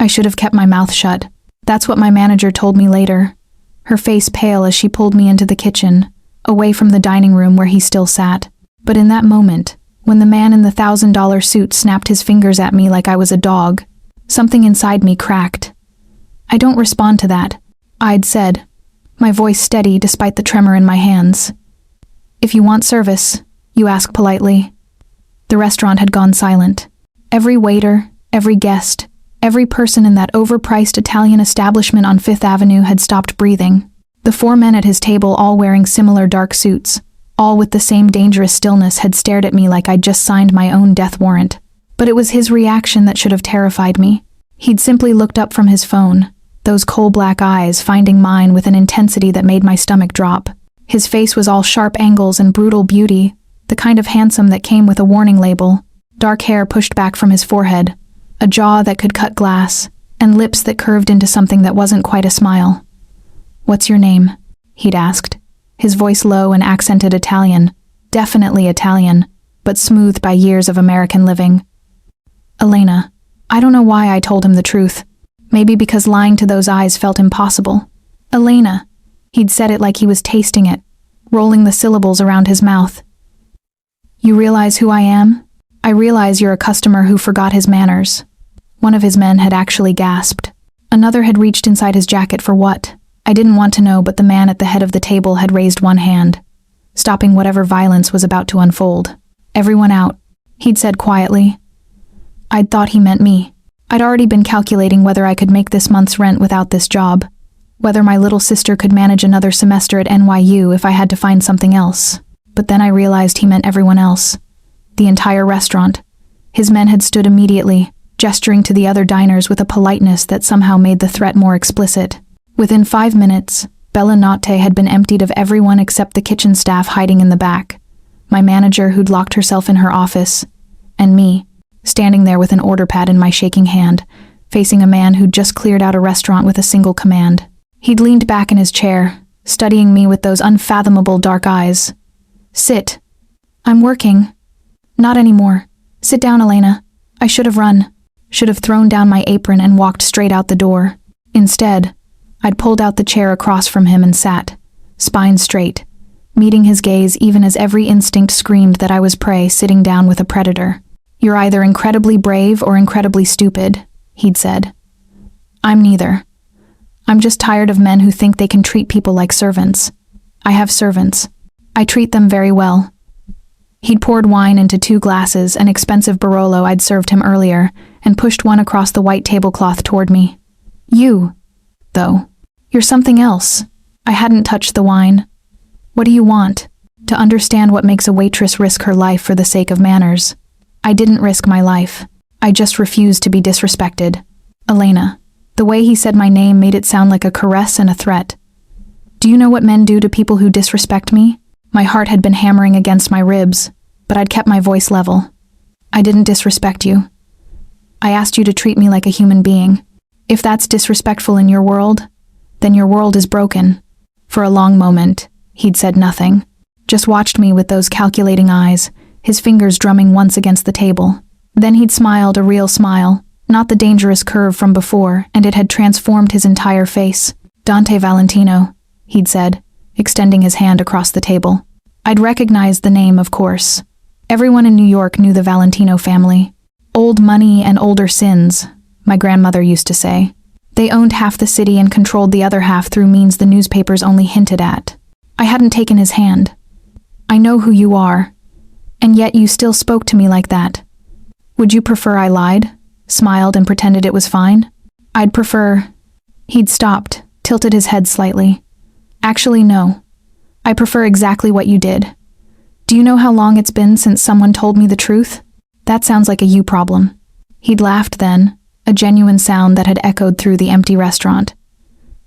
should have kept my mouth shut. That's what my manager told me later, her face pale as she pulled me into the kitchen, away from the dining room where he still sat. But in that moment, when the man in the $1,000 suit snapped his fingers at me like I was a dog, something inside me cracked. I don't respond to that, I'd said, my voice steady despite the tremor in my hands. If you want service, you ask politely. The restaurant had gone silent. Every waiter, every guest, every person in that overpriced Italian establishment on Fifth Avenue had stopped breathing. The 4 men at his table, all wearing similar dark suits, all with the same dangerous stillness, had stared at me like I'd just signed my own death warrant. But it was his reaction that should have terrified me. He'd simply looked up from his phone, those coal-black eyes finding mine with an intensity that made my stomach drop. His face was all sharp angles and brutal beauty, the kind of handsome that came with a warning label. Dark hair pushed back from his forehead, a jaw that could cut glass, and lips that curved into something that wasn't quite a smile. "What's your name?" he'd asked, his voice low and accented Italian, definitely Italian, but smoothed by years of American living. "Elena." I don't know why I told him the truth. Maybe because lying to those eyes felt impossible. "Elena." He'd said it like he was tasting it, rolling the syllables around his mouth. "You realize who I am? I realize you're a customer who forgot his manners." One of his men had actually gasped. Another had reached inside his jacket for what? I didn't want to know, but the man at the head of the table had raised one hand, stopping whatever violence was about to unfold. "Everyone out," he'd said quietly. I'd thought he meant me. I'd already been calculating whether I could make this month's rent without this job, whether my little sister could manage another semester at NYU if I had to find something else. But then I realized he meant everyone else. The entire restaurant. His men had stood immediately, gesturing to the other diners with a politeness that somehow made the threat more explicit. Within 5 minutes, Bella Notte had been emptied of everyone except the kitchen staff hiding in the back, my manager who'd locked herself in her office, and me, standing there with an order pad in my shaking hand, facing a man who'd just cleared out a restaurant with a single command. He'd leaned back in his chair, studying me with those unfathomable dark eyes. "Sit." "I'm working." "Not anymore. Sit down, Elena." I should have run, should have thrown down my apron and walked straight out the door. Instead, I'd pulled out the chair across from him and sat, spine straight, meeting his gaze even as every instinct screamed that I was prey sitting down with a predator. "You're either incredibly brave or incredibly stupid," he'd said. "I'm neither. I'm just tired of men who think they can treat people like servants. I have servants. I treat them very well." He'd poured wine into 2 glasses, an expensive Barolo I'd served him earlier, and pushed one across the white tablecloth toward me. "You, though. You're something else." I hadn't touched the wine. "What do you want?" To understand what makes a waitress risk her life for the sake of manners. I didn't risk my life. I just refused to be disrespected. "Elena." The way he said my name made it sound like a caress and a threat. "Do you know what men do to people who disrespect me?" My heart had been hammering against my ribs, but I'd kept my voice level. "I didn't disrespect you. I asked you to treat me like a human being. If that's disrespectful in your world, then your world is broken." For a long moment, he'd said nothing, just watched me with those calculating eyes, his fingers drumming once against the table. Then he'd smiled, a real smile, not the dangerous curve from before, and it had transformed his entire face. "Dante Valentino," he'd said, extending his hand across the table. I'd recognized the name, of course. Everyone in New York knew the Valentino family. Old money and older sins, my grandmother used to say. They owned half the city and controlled the other half through means the newspapers only hinted at. I hadn't taken his hand. "I know who you are, and yet you still spoke to me like that. Would you prefer I lied, smiled and pretended it was fine?" "I'd prefer..." He'd stopped, tilted his head slightly. "Actually, no. I prefer exactly what you did. Do you know how long it's been since someone told me the truth? That sounds like a you problem." He'd laughed then, a genuine sound that had echoed through the empty restaurant.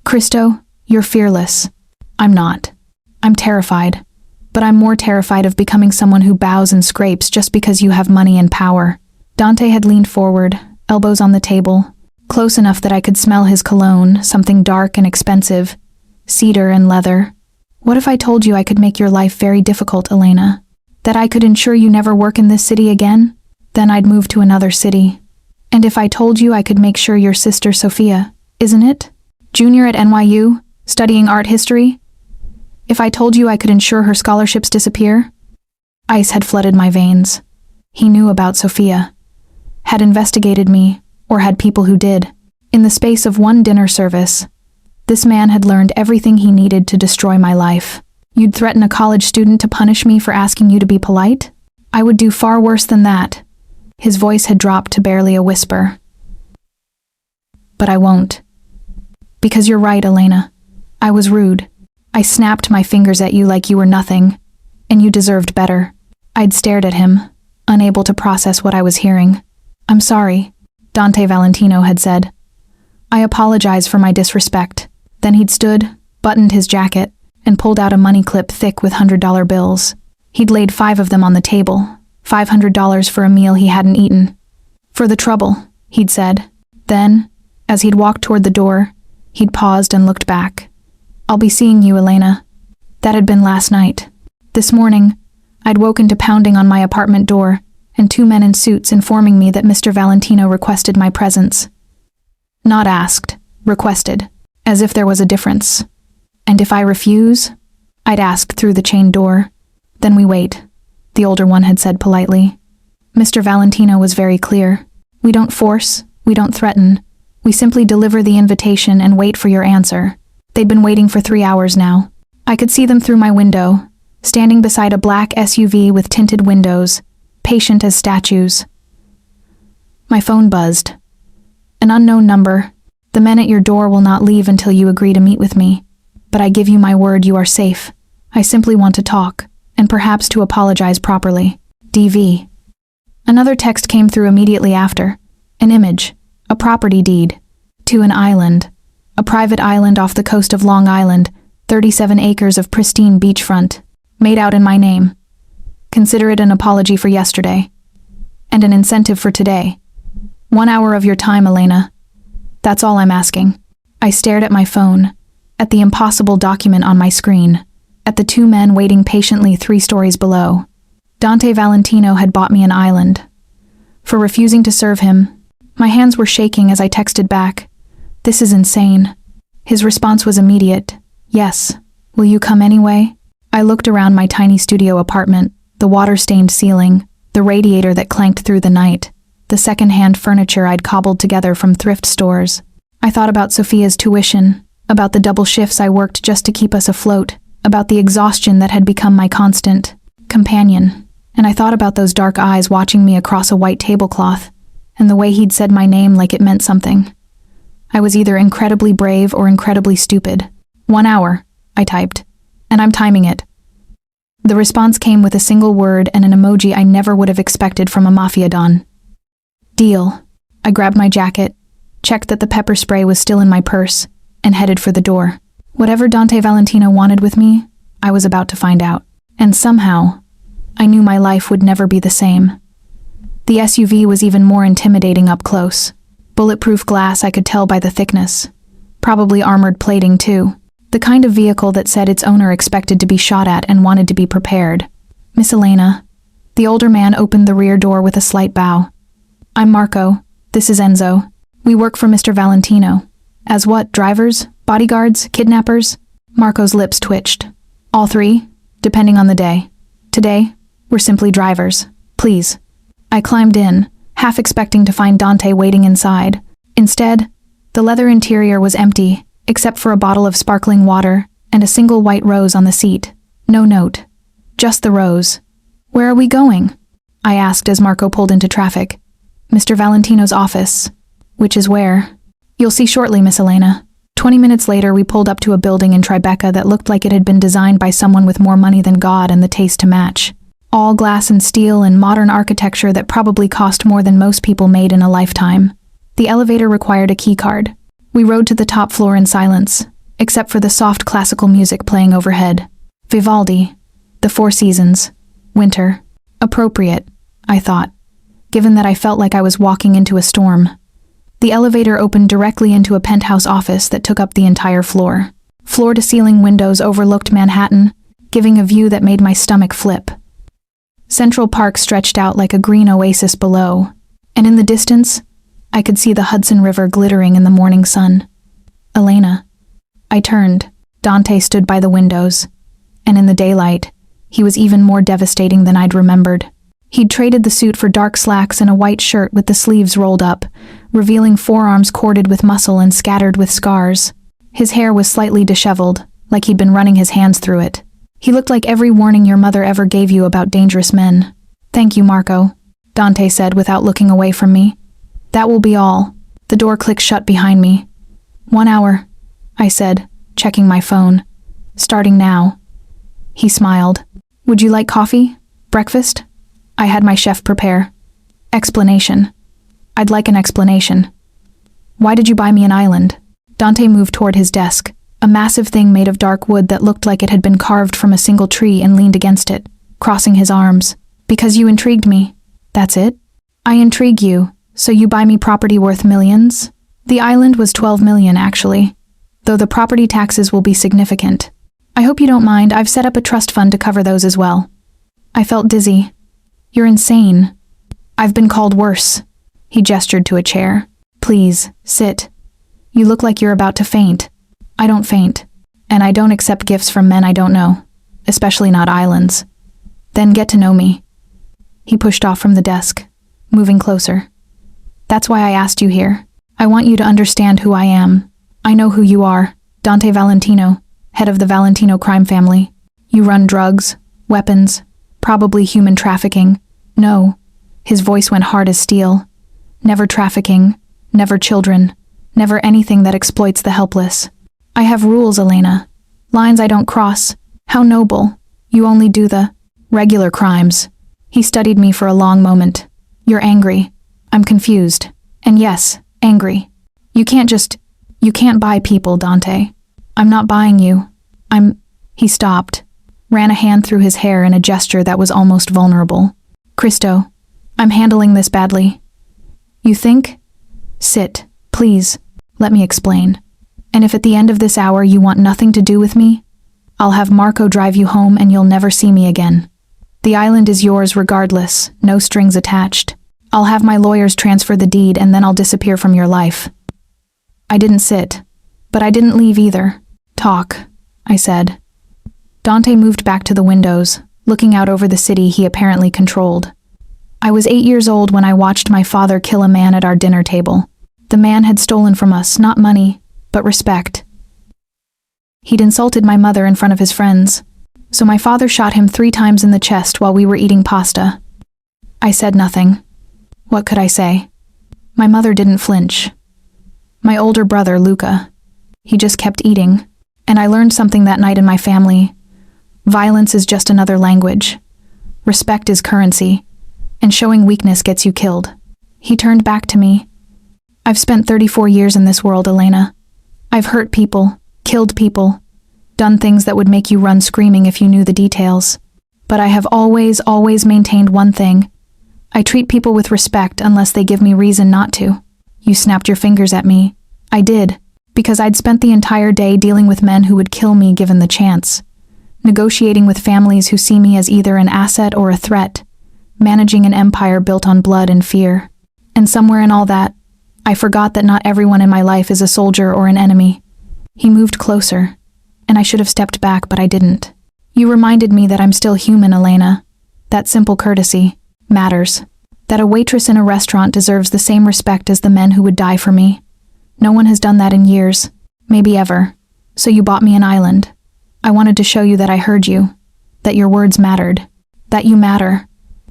"Cristo, you're fearless." "I'm not. I'm terrified. But I'm more terrified of becoming someone who bows and scrapes just because you have money and power." Dante had leaned forward, elbows on the table, close enough that I could smell his cologne, something dark and expensive, cedar and leather. "What if I told you I could make your life very difficult, Elena? That I could ensure you never work in this city again? Then I'd move to another city. And if I told you I could make sure your sister Sophia, isn't it? Junior at NYU, studying art history? If I told you I could ensure her scholarships disappear? Ice had flooded my veins. He knew about Sophia. Had investigated me, or had people who did. In the space of one dinner service, this man had learned everything he needed to destroy my life. You'd threaten a college student to punish me for asking you to be polite? I would do far worse than that. His voice had dropped to barely a whisper. But I won't. Because you're right, Elena. I was rude. I snapped my fingers at you like you were nothing, and you deserved better. I'd stared at him, unable to process what I was hearing. I'm sorry, Dante Valentino had said. I apologize for my disrespect. Then he'd stood, buttoned his jacket, and pulled out a money clip thick with $100 bills. He'd laid 5 of them on the table, $500 for a meal he hadn't eaten. For the trouble, he'd said. Then, as he'd walked toward the door, he'd paused and looked back. I'll be seeing you, Elena. That had been last night. This morning, I'd woken to pounding on my apartment door, and 2 men in suits informing me that Mr. Valentino requested my presence. Not asked, requested, as if there was a difference. And if I refuse, I'd ask through the chained door. Then we wait, the older one had said politely. Mr. Valentino was very clear. We don't force, we don't threaten. We simply deliver the invitation and wait for your answer. They'd been waiting for 3 hours now. I could see them through my window, standing beside a black SUV with tinted windows, patient as statues. My phone buzzed. An unknown number. The men at your door will not leave until you agree to meet with me. But I give you my word you are safe. I simply want to talk, and perhaps to apologize properly. DV. Another text came through immediately after. An image. A property deed. To an island. A private island off the coast of Long Island, 37 acres of pristine beachfront. Made out in my name. Consider it an apology for yesterday. And an incentive for today. 1 hour of your time, Elena. That's all I'm asking. I stared at my phone, at the impossible document on my screen, at the 2 men waiting patiently 3 stories below. Dante Valentino had bought me an island. For refusing to serve him, my hands were shaking as I texted back. This is insane. His response was immediate. Yes. Will you come anyway? I looked around my tiny studio apartment, the water-stained ceiling, the radiator that clanked through the night, the second-hand furniture I'd cobbled together from thrift stores. I thought about Sophia's tuition, about the double shifts I worked just to keep us afloat, about the exhaustion that had become my constant companion, and I thought about those dark eyes watching me across a white tablecloth, and the way he'd said my name like it meant something. I was either incredibly brave or incredibly stupid. 1 hour, I typed, and I'm timing it. The response came with a single word and an emoji I never would have expected from a mafia don. Deal. I grabbed my jacket, checked that the pepper spray was still in my purse, and headed for the door. Whatever Dante Valentino wanted with me, I was about to find out. And somehow, I knew my life would never be the same. The SUV was even more intimidating up close. Bulletproof glass I could tell by the thickness. Probably armored plating too. The kind of vehicle that said its owner expected to be shot at and wanted to be prepared. Miss Elena. The older man opened the rear door with a slight bow. I'm Marco. This is Enzo. We work for Mr. Valentino. As what, drivers? Bodyguards? Kidnappers? Marco's lips twitched. All 3, depending on the day. Today, we're simply drivers. Please. I climbed in, half expecting to find Dante waiting inside. Instead, the leather interior was empty, except for a bottle of sparkling water and a single white rose on the seat. No note. Just the rose. Where are we going? I asked as Marco pulled into traffic. Mr. Valentino's office. Which is where? You'll see shortly, Miss Elena. 20 minutes later, we pulled up to a building in Tribeca that looked like it had been designed by someone with more money than God and the taste to match. All glass and steel and modern architecture that probably cost more than most people made in a lifetime. The elevator required a keycard. We rode to the top floor in silence, except for the soft classical music playing overhead. Vivaldi, The Four Seasons, Winter. Appropriate, I thought, given that I felt like I was walking into a storm. The elevator opened directly into a penthouse office that took up the entire floor. Floor-to-ceiling windows overlooked Manhattan, giving a view that made my stomach flip. Central Park stretched out like a green oasis below, and in the distance, I could see the Hudson River glittering in the morning sun. Elena. I turned. Dante stood by the windows. And in the daylight, he was even more devastating than I'd remembered. He'd traded the suit for dark slacks and a white shirt with the sleeves rolled up, revealing forearms corded with muscle and scattered with scars. His hair was slightly disheveled, like he'd been running his hands through it. He looked like every warning your mother ever gave you about dangerous men. Thank you, Marco, Dante said without looking away from me. That will be all. The door clicked shut behind me. 1 hour, I said, checking my phone. Starting now. He smiled. Would you like coffee? Breakfast? I had my chef prepare. Explanation. I'd like an explanation. Why did you buy me an island? Dante moved toward his desk, a massive thing made of dark wood that looked like it had been carved from a single tree, and leaned against it, crossing his arms. Because you intrigued me. That's it? I intrigue you, so you buy me property worth millions? The island was 12 million, actually, though the property taxes will be significant. I hope you don't mind, I've set up a trust fund to cover those as well. I felt dizzy. You're insane. I've been called worse. He gestured to a chair. Please, sit. You look like you're about to faint. I don't faint. And I don't accept gifts from men I don't know, especially not islands. Then get to know me. He pushed off from the desk, moving closer. That's why I asked you here. I want you to understand who I am. I know who you are, Dante Valentino, head of the Valentino crime family. You run drugs, weapons, probably human trafficking. No. His voice went hard as steel. Never trafficking, never children, never anything that exploits the helpless. I have rules, Elena. Lines I don't cross. How noble. You only do the regular crimes. He studied me for a long moment. You're angry. I'm confused. And yes, angry. You can't buy people, Dante. I'm not buying you. He stopped, ran a hand through his hair in a gesture that was almost vulnerable. Cristo, I'm handling this badly. You think? Sit, please. Let me explain. And if at the end of this hour you want nothing to do with me, I'll have Marco drive you home and you'll never see me again. The island is yours regardless, no strings attached. I'll have my lawyers transfer the deed and then I'll disappear from your life. I didn't sit, but I didn't leave either. Talk, I said. Dante moved back to the windows, looking out over the city he apparently controlled. I was 8 years old when I watched my father kill a man at our dinner table. The man had stolen from us, not money, but respect. He'd insulted my mother in front of his friends, so my father shot him 3 times in the chest while we were eating pasta. I said nothing. What could I say? My mother didn't flinch. My older brother, Luca, he just kept eating, and I learned something that night in my family. Violence is just another language. Respect is currency, and showing weakness gets you killed. He turned back to me. I've spent 34 years in this world, Elena. I've hurt people, killed people, done things that would make you run screaming if you knew the details. But I have always maintained one thing. I treat people with respect unless they give me reason not to. You snapped your fingers at me. I did, because I'd spent the entire day dealing with men who would kill me given the chance, negotiating with families who see me as either an asset or a threat, managing an empire built on blood and fear. And somewhere in all that, I forgot that not everyone in my life is a soldier or an enemy. He moved closer, and I should have stepped back, but I didn't. You reminded me that I'm still human, Elena. That simple courtesy matters. That a waitress in a restaurant deserves the same respect as the men who would die for me. No one has done that in years, maybe ever. So you bought me an island. I wanted to show you that I heard you, that your words mattered, that you matter.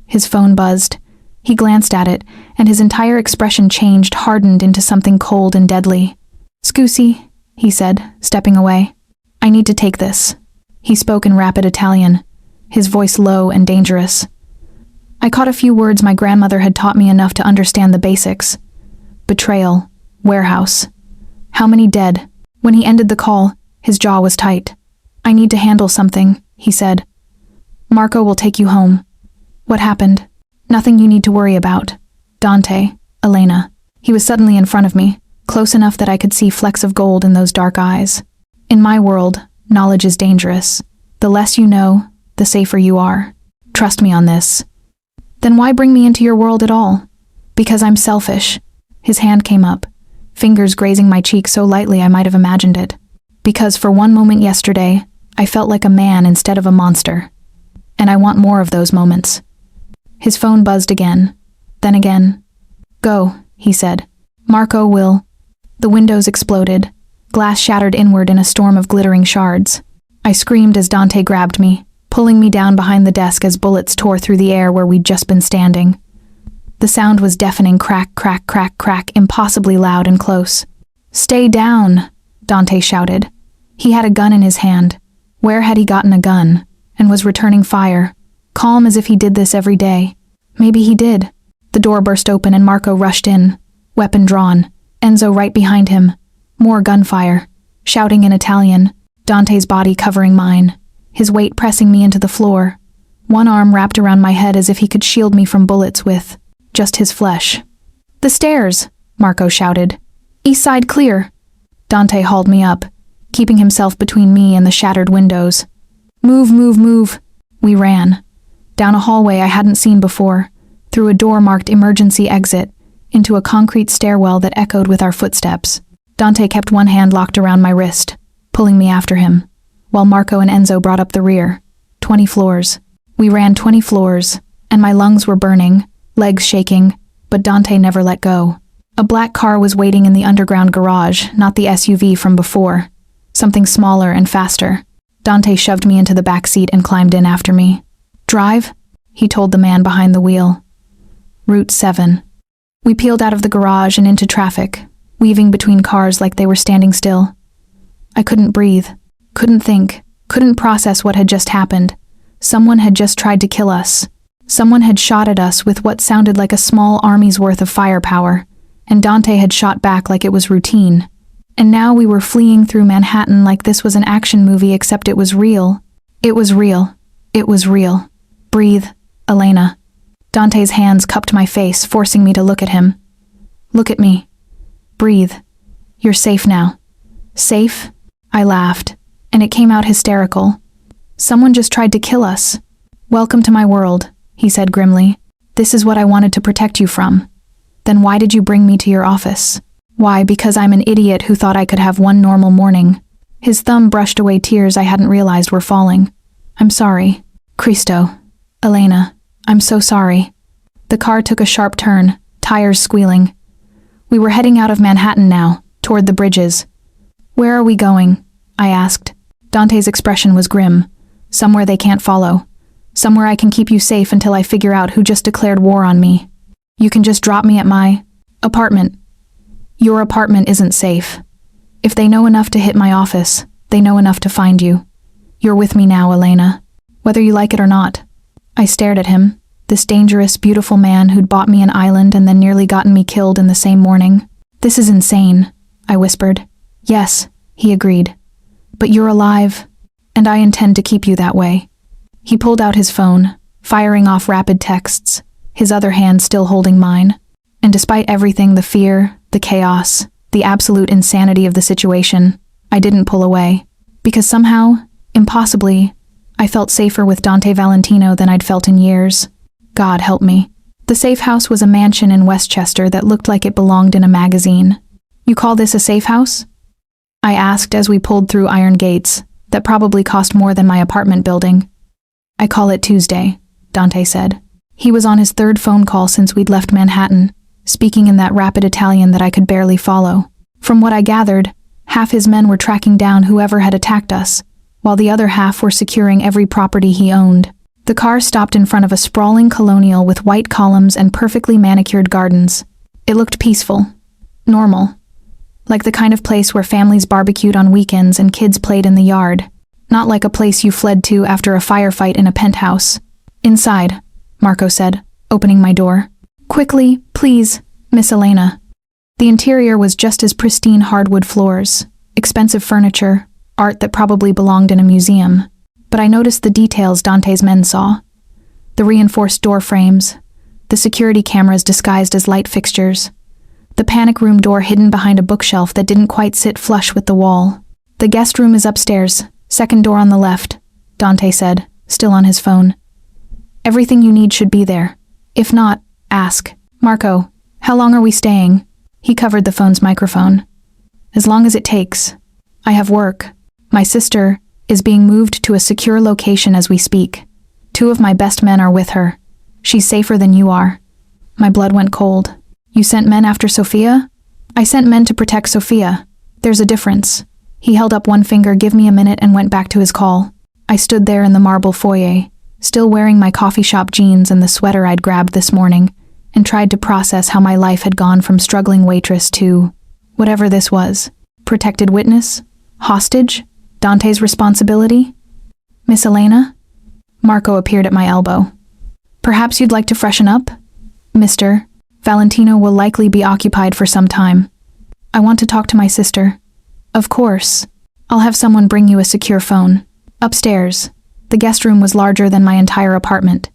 His phone buzzed. He glanced at it, and his entire expression changed, hardened into something cold and deadly. Scusi, he said, stepping away. I need to take this. He spoke in rapid Italian, his voice low and dangerous. I caught a few words my grandmother had taught me enough to understand the basics. Betrayal, warehouse. How many dead? When he ended the call, his jaw was tight. I need to handle something, he said. Marco will take you home. What happened? Nothing you need to worry about. Dante, Elena. He was suddenly in front of me, close enough that I could see flecks of gold in those dark eyes. In my world, knowledge is dangerous. The less you know, the safer you are. Trust me on this. Then why bring me into your world at all? Because I'm selfish. His hand came up, fingers grazing my cheek so lightly I might have imagined it. Because for one moment yesterday, I felt like a man instead of a monster. And I want more of those moments. His phone buzzed again, then again. Go, he said. Marco will. The windows exploded. Glass shattered inward in a storm of glittering shards. I screamed as Dante grabbed me, pulling me down behind the desk as bullets tore through the air where we'd just been standing. The sound was deafening crack, crack, crack, crack, impossibly loud and close. Stay down, Dante shouted. He had a gun in his hand. Where had he gotten a gun? And was returning fire, calm as if he did this every day. Maybe he did. The door burst open and Marco rushed in, weapon drawn, Enzo right behind him. More gunfire, shouting in Italian, Dante's body covering mine, his weight pressing me into the floor. One arm wrapped around my head as if he could shield me from bullets with just his flesh. The stairs, Marco shouted. East side clear. Dante hauled me up, keeping himself between me and the shattered windows. Move, move, move. We ran. Down a hallway I hadn't seen before, through a door marked emergency exit, into a concrete stairwell that echoed with our footsteps. Dante kept one hand locked around my wrist, pulling me after him, while Marco and Enzo brought up the rear. 20 floors. We ran 20 floors, and my lungs were burning, legs shaking, but Dante never let go. A black car was waiting in the underground garage, not the SUV from before. Something smaller and faster. Dante shoved me into the back seat and climbed in after me. Drive? He told the man behind the wheel. Route 7. We peeled out of the garage and into traffic, weaving between cars like they were standing still. I couldn't breathe, couldn't think, couldn't process what had just happened. Someone had just tried to kill us. Someone had shot at us with what sounded like a small army's worth of firepower, and Dante had shot back like it was routine. And now we were fleeing through Manhattan like this was an action movie, except it was real. It was real. It was real. Breathe, Elena. Dante's hands cupped my face, forcing me to look at him. Look at me. Breathe. You're safe now. Safe? I laughed, and it came out hysterical. Someone just tried to kill us. Welcome to my world, he said grimly. This is what I wanted to protect you from. Then why did you bring me to your office? Why, because I'm an idiot who thought I could have one normal morning. His thumb brushed away tears I hadn't realized were falling. I'm sorry. Cristo. Elena. I'm so sorry. The car took a sharp turn, tires squealing. We were heading out of Manhattan now, toward the bridges. Where are we going? I asked. Dante's expression was grim. Somewhere they can't follow. Somewhere I can keep you safe until I figure out who just declared war on me. You can just drop me at my apartment. Your apartment isn't safe. If they know enough to hit my office, they know enough to find you. You're with me now, Elena. Whether you like it or not. I stared at him, this dangerous, beautiful man who'd bought me an island and then nearly gotten me killed in the same morning. This is insane, I whispered. Yes, he agreed. But you're alive, and I intend to keep you that way. He pulled out his phone, firing off rapid texts, his other hand still holding mine. And despite everything, the fear, the chaos, the absolute insanity of the situation, I didn't pull away. Because somehow, impossibly, I felt safer with Dante Valentino than I'd felt in years. God help me. The safe house was a mansion in Westchester that looked like it belonged in a magazine. You call this a safe house? I asked as we pulled through iron gates that probably cost more than my apartment building. I call it Tuesday, Dante said. He was on his third phone call since we'd left Manhattan, speaking in that rapid Italian that I could barely follow. From what I gathered, half his men were tracking down whoever had attacked us, while the other half were securing every property he owned. The car stopped in front of a sprawling colonial with white columns and perfectly manicured gardens. It looked peaceful, normal, like the kind of place where families barbecued on weekends and kids played in the yard, not like a place you fled to after a firefight in a penthouse. Inside, Marco said, opening my door. Quickly, please, Miss Elena. The interior was just as pristine hardwood floors, expensive furniture, art that probably belonged in a museum. But I noticed the details Dante's men saw. The reinforced door frames, the security cameras disguised as light fixtures, the panic room door hidden behind a bookshelf that didn't quite sit flush with the wall. The guest room is upstairs, second door on the left, Dante said, still on his phone. Everything you need should be there. If not, ask. Marco, how long are we staying? He covered the phone's microphone. As long as it takes. I have work. My sister is being moved to a secure location as we speak. 2 of my best men are with her. She's safer than you are. My blood went cold. You sent men after Sophia? I sent men to protect Sophia. There's a difference. He held up one finger, give me a minute, and went back to his call. I stood there in the marble foyer, still wearing my coffee shop jeans and the sweater I'd grabbed this morning, and tried to process how my life had gone from struggling waitress to whatever this was. Protected witness? Hostage? Dante's responsibility? Miss Elena? Marco appeared at my elbow. Perhaps you'd like to freshen up? Mr. Valentino will likely be occupied for some time. I want to talk to my sister. Of course. I'll have someone bring you a secure phone. Upstairs. The guest room was larger than my entire apartment.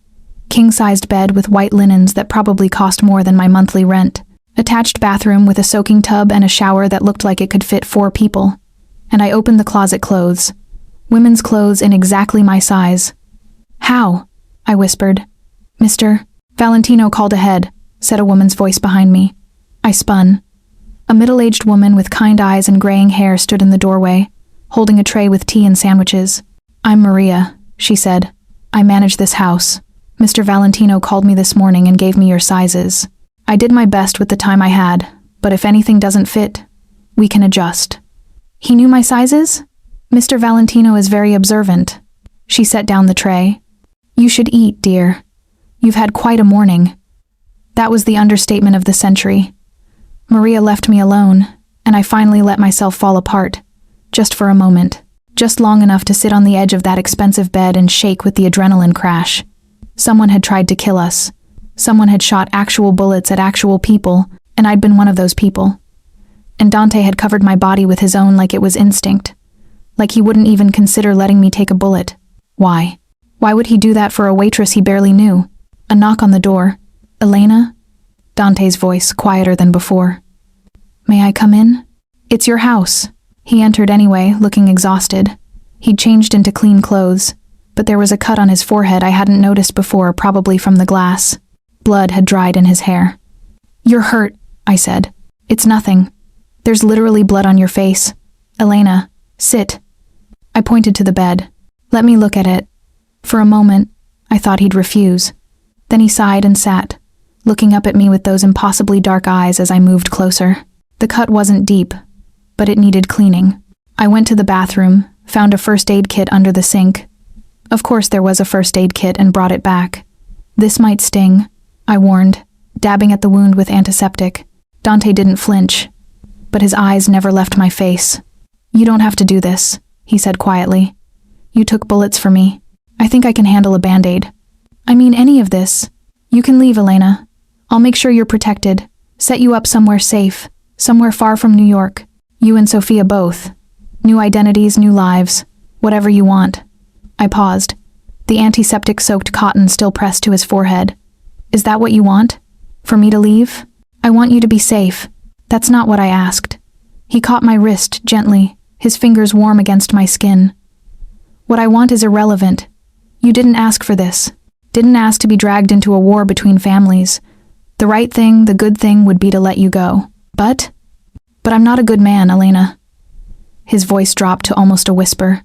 King-sized bed with white linens that probably cost more than my monthly rent. Attached bathroom with a soaking tub and a shower that looked like it could fit 4 people. And I opened the closet clothes. Women's clothes in exactly my size. How? I whispered. Mr. Valentino called ahead, said a woman's voice behind me. I spun. A middle-aged woman with kind eyes and graying hair stood in the doorway, holding a tray with tea and sandwiches. I'm Maria, she said. I manage this house. Mr. Valentino called me this morning and gave me your sizes. I did my best with the time I had, but if anything doesn't fit, we can adjust. He knew my sizes? Mr. Valentino is very observant. She set down the tray. You should eat, dear. You've had quite a morning. That was the understatement of the century. Maria left me alone, and I finally let myself fall apart, just for a moment, just long enough to sit on the edge of that expensive bed and shake with the adrenaline crash. Someone had tried to kill us. Someone had shot actual bullets at actual people, and I'd been one of those people. And Dante had covered my body with his own like it was instinct, like he wouldn't even consider letting me take a bullet. Why? Why would he do that for a waitress he barely knew? A knock on the door. Elena? Dante's voice, quieter than before. May I come in? It's your house. He entered anyway, looking exhausted. He'd changed into clean clothes, but there was a cut on his forehead I hadn't noticed before, probably from the glass. Blood had dried in his hair. You're hurt, I said. It's nothing. There's literally blood on your face. Elena, sit. I pointed to the bed. Let me look at it. For a moment, I thought he'd refuse. Then he sighed and sat, looking up at me with those impossibly dark eyes as I moved closer. The cut wasn't deep, but it needed cleaning. I went to the bathroom, found a first aid kit under the sink. Of course there was a first aid kit, and brought it back. This might sting, I warned, dabbing at the wound with antiseptic. Dante didn't flinch, but his eyes never left my face. You don't have to do this, he said quietly. You took bullets for me. I think I can handle a band-aid. I mean any of this. You can leave, Elena. I'll make sure you're protected. Set you up somewhere safe, somewhere far from New York. You and Sophia both. New identities, new lives. Whatever you want. I paused, the antiseptic-soaked cotton still pressed to his forehead. Is that what you want? For me to leave? I want you to be safe. That's not what I asked. He caught my wrist gently, his fingers warm against my skin. What I want is irrelevant. You didn't ask for this. Didn't ask to be dragged into a war between families. The right thing, the good thing would be to let you go. But I'm not a good man, Elena. His voice dropped to almost a whisper.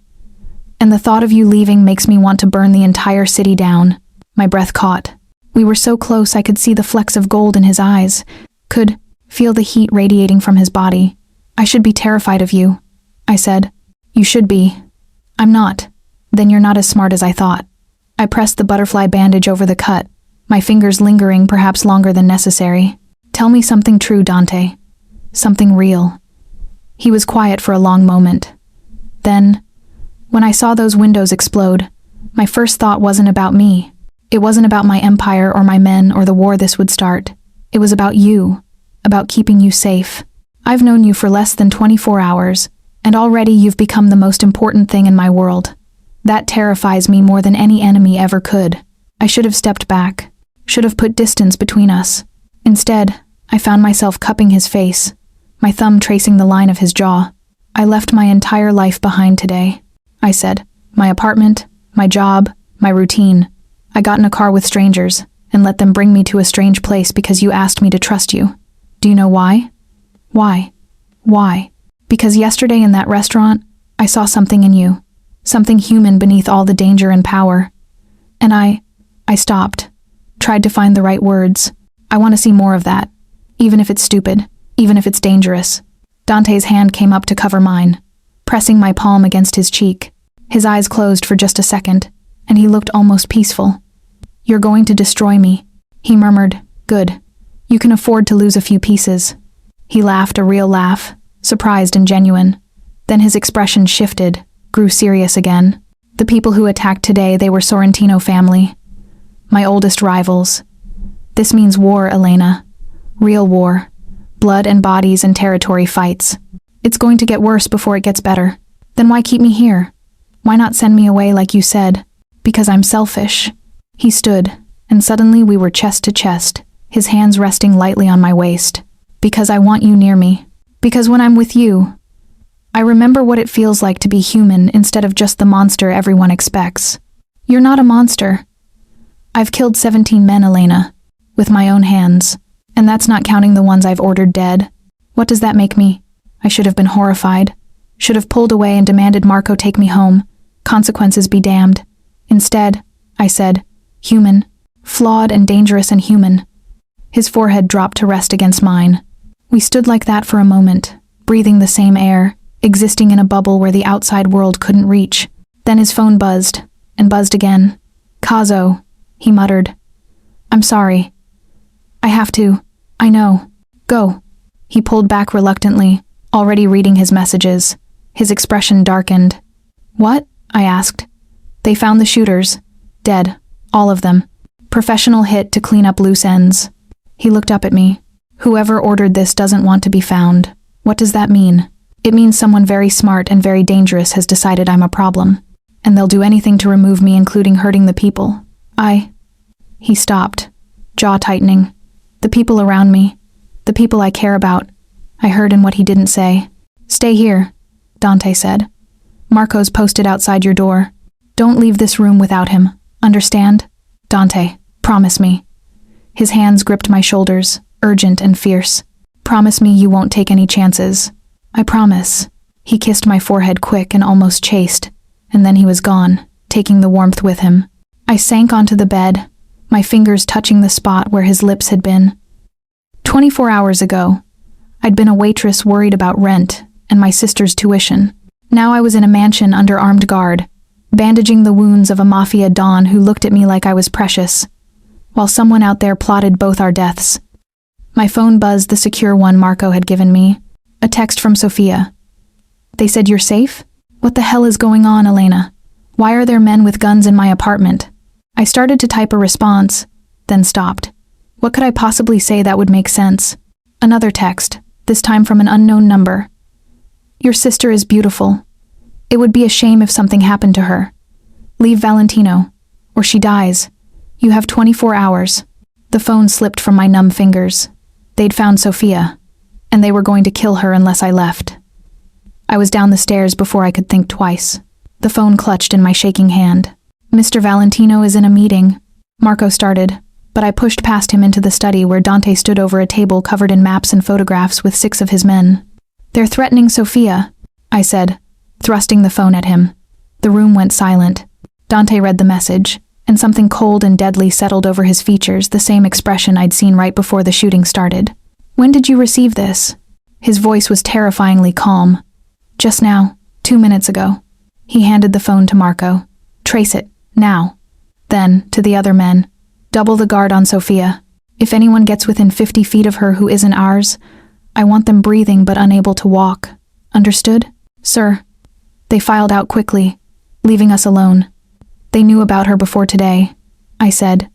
And the thought of you leaving makes me want to burn the entire city down. My breath caught. We were so close I could see the flecks of gold in his eyes, could feel the heat radiating from his body. I should be terrified of you, I said. You should be. I'm not. Then you're not as smart as I thought. I pressed the butterfly bandage over the cut, my fingers lingering perhaps longer than necessary. Tell me something true, Dante. Something real. He was quiet for a long moment. Then, when I saw those windows explode, my first thought wasn't about me. It wasn't about my empire or my men or the war this would start. It was about you, about keeping you safe. I've known you for less than 24 hours, and already you've become the most important thing in my world. That terrifies me more than any enemy ever could. I should have stepped back, should have put distance between us. Instead, I found myself cupping his face, my thumb tracing the line of his jaw. I left my entire life behind today, I said. My apartment, my job, my routine. I got in a car with strangers and let them bring me to a strange place because you asked me to trust you. Do you know why? Why? Why? Because yesterday in that restaurant, I saw something in you. Something human beneath all the danger and power. And I stopped. Tried to find the right words. I want to see more of that. Even if it's stupid. Even if it's dangerous. Dante's hand came up to cover mine, pressing my palm against his cheek. His eyes closed for just a second, and he looked almost peaceful. You're going to destroy me, he murmured. Good. You can afford to lose a few pieces. He laughed a real laugh, surprised and genuine. Then his expression shifted, grew serious again. The people who attacked today, they were Sorrentino family. My oldest rivals. This means war, Elena. Real war. Blood and bodies and territory fights. It's going to get worse before it gets better. Then why keep me here? Why not send me away like you said? Because I'm selfish. He stood, and suddenly we were chest to chest, his hands resting lightly on my waist. Because I want you near me. Because when I'm with you, I remember what it feels like to be human instead of just the monster everyone expects. You're not a monster. I've killed 17 men, Elena, with my own hands. And that's not counting the ones I've ordered dead. What does that make me? I should have been horrified. Should have pulled away and demanded Marco take me home. Consequences be damned. Instead, I said, human. Flawed and dangerous and human. His forehead dropped to rest against mine. We stood like that for a moment, breathing the same air, existing in a bubble where the outside world couldn't reach. Then his phone buzzed, and buzzed again. Kazo, he muttered. I'm sorry. I have to. I know. Go. He pulled back reluctantly, already reading his messages. His expression darkened. What? I asked. They found the shooters. Dead. All of them. Professional hit to clean up loose ends. He looked up at me. Whoever ordered this doesn't want to be found. What does that mean? It means someone very smart and very dangerous has decided I'm a problem. And they'll do anything to remove me, including hurting the people. He stopped, jaw tightening. The people around me. The people I care about. I heard in what he didn't say. Stay here, Dante said. Marco's posted outside your door. Don't leave this room without him. Understand? Dante, promise me. His hands gripped my shoulders, urgent and fierce. Promise me you won't take any chances. I promise. He kissed my forehead quick and almost chaste, and then he was gone, taking the warmth with him. I sank onto the bed, my fingers touching the spot where his lips had been. 24 hours ago, I'd been a waitress worried about rent and my sister's tuition. Now I was in a mansion under armed guard, bandaging the wounds of a mafia don who looked at me like I was precious, while someone out there plotted both our deaths. My phone buzzed, the secure one Marco had given me. A text from Sofia. They said you're safe? What the hell is going on, Elena? Why are there men with guns in my apartment? I started to type a response, then stopped. What could I possibly say that would make sense? Another text, this time from an unknown number. Your sister is beautiful. It would be a shame if something happened to her. Leave Valentino, or she dies. You have 24 hours. The phone slipped from my numb fingers. They'd found Sofia, and they were going to kill her unless I left. I was down the stairs before I could think twice. The phone clutched in my shaking hand. Mr. Valentino is in a meeting, Marco started, but I pushed past him into the study where Dante stood over a table covered in maps and photographs with 6 of his men. They're threatening Sofia, I said, thrusting the phone at him. The room went silent. Dante read the message, and something cold and deadly settled over his features, the same expression I'd seen right before the shooting started. When did you receive this? His voice was terrifyingly calm. Just now, 2 minutes ago. He handed the phone to Marco. Trace it. Now. Then, to the other men, double the guard on Sofia. If anyone gets within 50 feet of her who isn't ours, I want them breathing but unable to walk. Understood? Sir. They filed out quickly, leaving us alone. They knew about her before today, I said.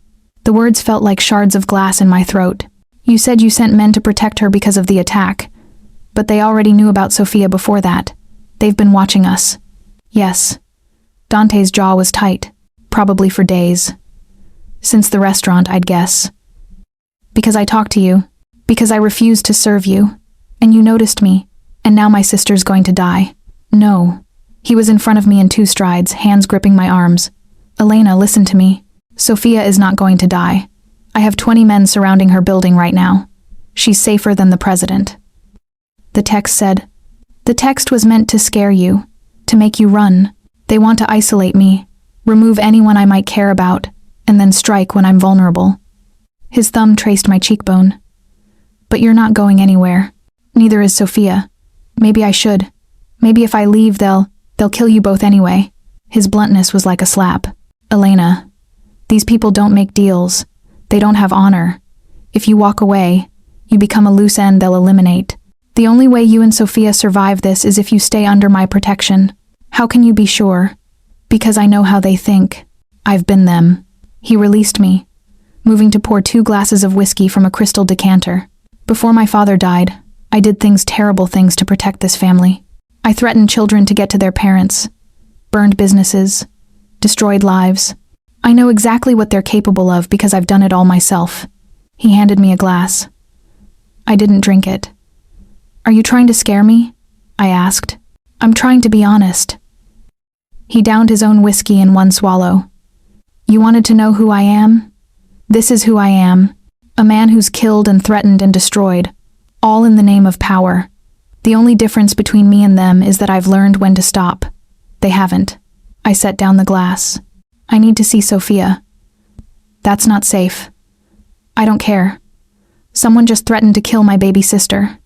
The words felt like shards of glass in my throat. You said you sent men to protect her because of the attack, but they already knew about Sofia before that. They've been watching us. Yes. Dante's jaw was tight. Probably for days. Since the restaurant, I'd guess. Because I talked to you. Because I refused to serve you. And you noticed me. And now my sister's going to die. No. He was in front of me in 2 strides, hands gripping my arms. Elena, listen to me. Sofia is not going to die. I have 20 men surrounding her building right now. She's safer than the president. the text said. The text was meant to scare you, to make you run. They want to isolate me, remove anyone I might care about, and then strike when I'm vulnerable. His thumb traced my cheekbone. But you're not going anywhere. Neither is Sophia. Maybe I should. Maybe if I leave, they'll kill you both anyway. His bluntness was like a slap. Elena, these people don't make deals. They don't have honor. If you walk away, you become a loose end they'll eliminate. The only way you and Sophia survive this is if you stay under my protection. How can you be sure? Because I know how they think. I've been them. He released me, moving to pour 2 glasses of whiskey from a crystal decanter. Before my father died, I did terrible things to protect this family. I threatened children to get to their parents, burned businesses, destroyed lives. I know exactly what they're capable of because I've done it all myself. He handed me a glass. I didn't drink it. Are you trying to scare me? I asked. I'm trying to be honest. He downed his own whiskey in one swallow. You wanted to know who I am? This is who I am. A man who's killed and threatened and destroyed, all in the name of power. The only difference between me and them is that I've learned when to stop. They haven't. I set down the glass. I need to see Sophia. That's not safe. I don't care. Someone just threatened to kill my baby sister.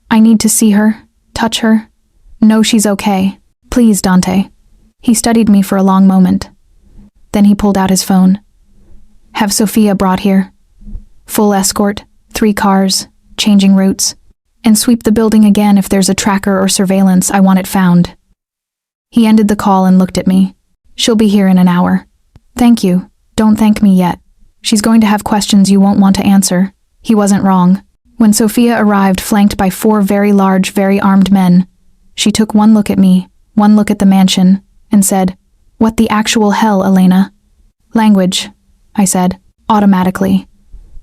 I need to see her, touch her, know she's okay. Please, Dante. He studied me for a long moment. Then he pulled out his phone. Have Sophia brought here. Full escort, 3 cars, changing routes, and sweep the building again if there's a tracker or surveillance. I want it found. He ended the call and looked at me. She'll be here in an hour. Thank you. Don't thank me yet. She's going to have questions you won't want to answer. He wasn't wrong. When Sophia arrived flanked by 4 very large, very armed men, she took one look at me, one look at the mansion, and said, What the actual hell, Elena? Language, I said, automatically.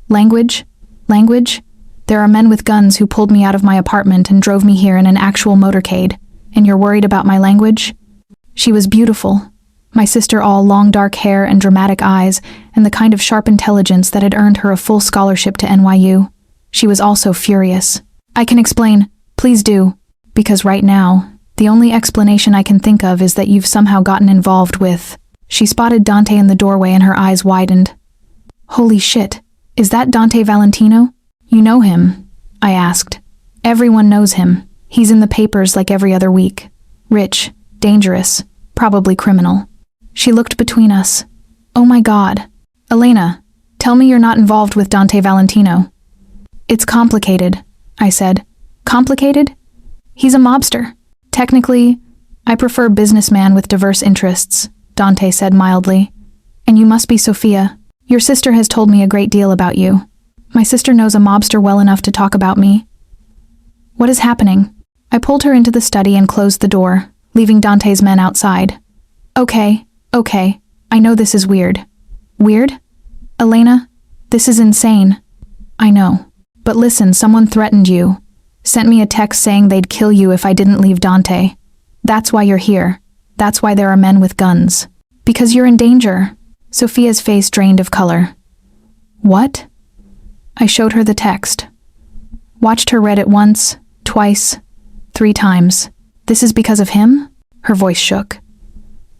Language? Language? There are men with guns who pulled me out of my apartment and drove me here in an actual motorcade, and you're worried about my language? She was beautiful. My sister all long dark hair and dramatic eyes, and the kind of sharp intelligence that had earned her a full scholarship to NYU. She was also furious. I can explain. Please do. Because right now, the only explanation I can think of is that you've somehow gotten involved with... She spotted Dante in the doorway and her eyes widened. Holy shit. Is that Dante Valentino? You know him? I asked. Everyone knows him. He's in the papers like every other week. Rich, dangerous, probably criminal. She looked between us. Oh my God. Elena, tell me you're not involved with Dante Valentino. It's complicated, I said. Complicated? He's a mobster. Technically, I prefer businessman with diverse interests, Dante said mildly. And you must be Sophia. Your sister has told me a great deal about you. My sister knows a mobster well enough to talk about me. What is happening? I pulled her into the study and closed the door, leaving Dante's men outside. Okay, I know this is weird. Weird? Elena, this is insane. I know. But listen, someone threatened you. Sent me a text saying they'd kill you if I didn't leave Dante. That's why you're here. That's why there are men with guns. Because you're in danger. Sophia's face drained of color. What? I showed her the text. Watched her read it once, twice, 3 times. This is because of him? Her voice shook.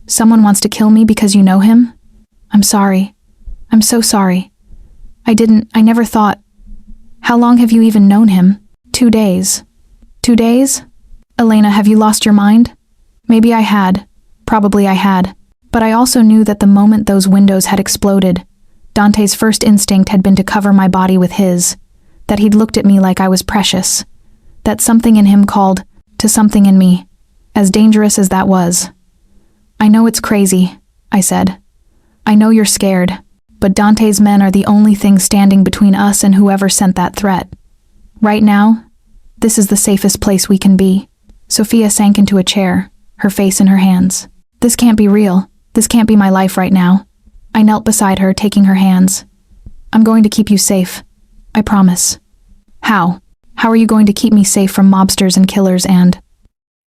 Someone wants to kill me because you know him? I'm sorry. I'm so sorry. I never thought. How long have you even known him? 2 days. 2 days? Elena, have you lost your mind? Maybe I had. Probably I had. But I also knew that the moment those windows had exploded, Dante's first instinct had been to cover my body with his, that he'd looked at me like I was precious, that something in him called to something in me, as dangerous as that was. I know it's crazy, I said. I know you're scared, but Dante's men are the only thing standing between us and whoever sent that threat. Right now, this is the safest place we can be. Sophia sank into a chair, her face in her hands. This can't be real. This can't be my life right now. I knelt beside her, taking her hands. I'm going to keep you safe. I promise. How? How are you going to keep me safe from mobsters and killers and...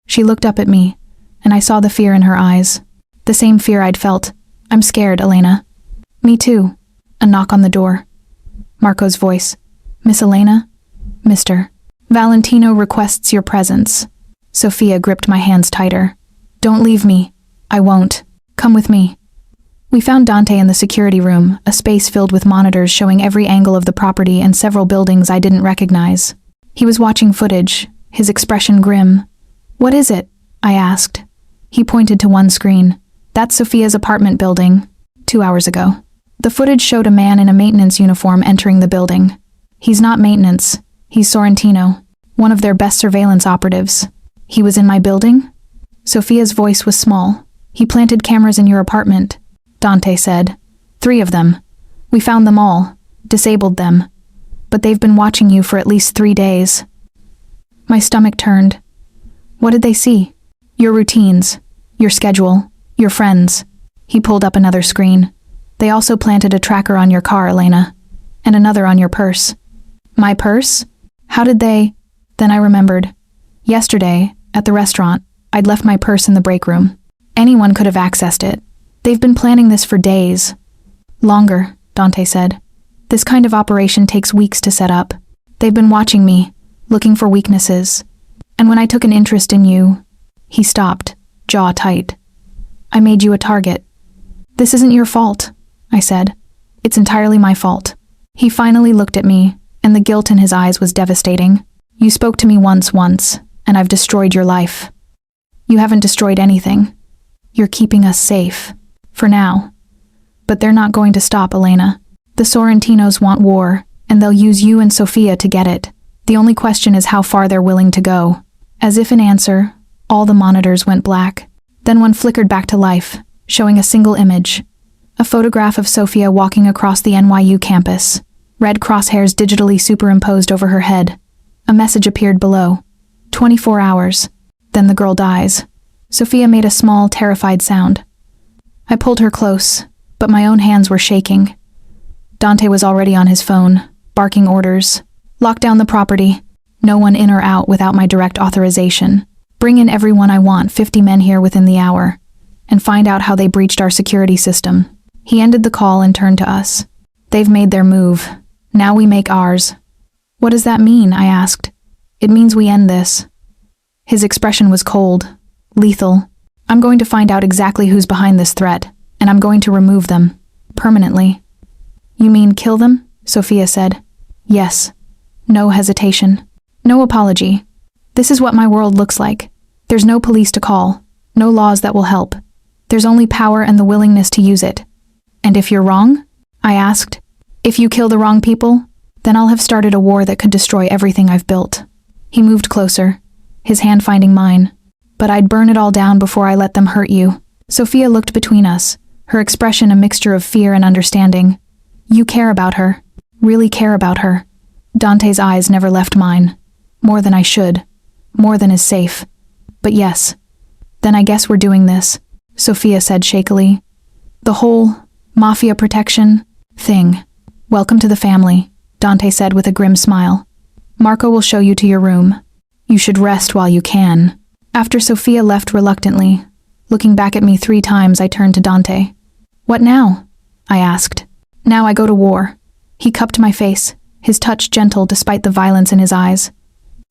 She looked up at me, and I saw the fear in her eyes. The same fear I'd felt. I'm scared, Elena. Me too. A knock on the door. Marco's voice. Miss Elena? Mr. Valentino requests your presence. Sophia gripped my hands tighter. Don't leave me. I won't. Come with me. We found Dante in the security room, a space filled with monitors showing every angle of the property and several buildings I didn't recognize. He was watching footage, his expression grim. What is it? I asked. He pointed to one screen. That's Sophia's apartment building. 2 hours ago. The footage showed a man in a maintenance uniform entering the building. He's not maintenance. He's Sorrentino, one of their best surveillance operatives. He was in my building? Sophia's voice was small. He planted cameras in your apartment, Dante said. 3 of them. We found them all, disabled them. But they've been watching you for at least 3 days. My stomach turned. What did they see? Your routines, your schedule, your friends. He pulled up another screen. They also planted a tracker on your car, Elena, and another on your purse. My purse? How did they? Then I remembered. Yesterday, at the restaurant, I'd left my purse in the break room. Anyone could have accessed it. They've been planning this for days. Longer, Dante said. This kind of operation takes weeks to set up. They've been watching me, looking for weaknesses. And when I took an interest in you, he stopped, jaw tight. I made you a target. This isn't your fault, I said. It's entirely my fault. He finally looked at me, and the guilt in his eyes was devastating. You spoke to me once, and I've destroyed your life. You haven't destroyed anything. You're keeping us safe. For now. But they're not going to stop, Elena. The Sorrentinos want war, and they'll use you and Sophia to get it. The only question is how far they're willing to go. As if in answer, all the monitors went black. Then one flickered back to life, showing a single image. A photograph of Sophia walking across the NYU campus. Red crosshairs digitally superimposed over her head. A message appeared below. 24 hours. Then the girl dies. Sophia made a small, terrified sound. I pulled her close, but my own hands were shaking. Dante was already on his phone, barking orders. Lock down the property. No one in or out without my direct authorization. Bring in everyone I want, 50 men here within the hour. And find out how they breached our security system. He ended the call and turned to us. They've made their move. Now we make ours. What does that mean? I asked. It means we end this. His expression was cold, lethal. I'm going to find out exactly who's behind this threat, and I'm going to remove them. Permanently. You mean kill them? Sophia said. Yes. No hesitation. No apology. This is what my world looks like. There's no police to call. No laws that will help. There's only power and the willingness to use it. And if you're wrong? I asked. If you kill the wrong people, then I'll have started a war that could destroy everything I've built. He moved closer, his hand finding mine. But I'd burn it all down before I let them hurt you. Sophia looked between us, her expression a mixture of fear and understanding. You care about her. Really care about her. Dante's eyes never left mine. More than I should. More than is safe. But yes. Then I guess we're doing this, Sophia said shakily. The whole Mafia protection thing. Welcome to the family, Dante said with a grim smile. Marco will show you to your room. You should rest while you can. After Sophia left reluctantly, looking back at me 3 times, I turned to Dante. What now? I asked. Now I go to war. He cupped my face, his touch gentle despite the violence in his eyes.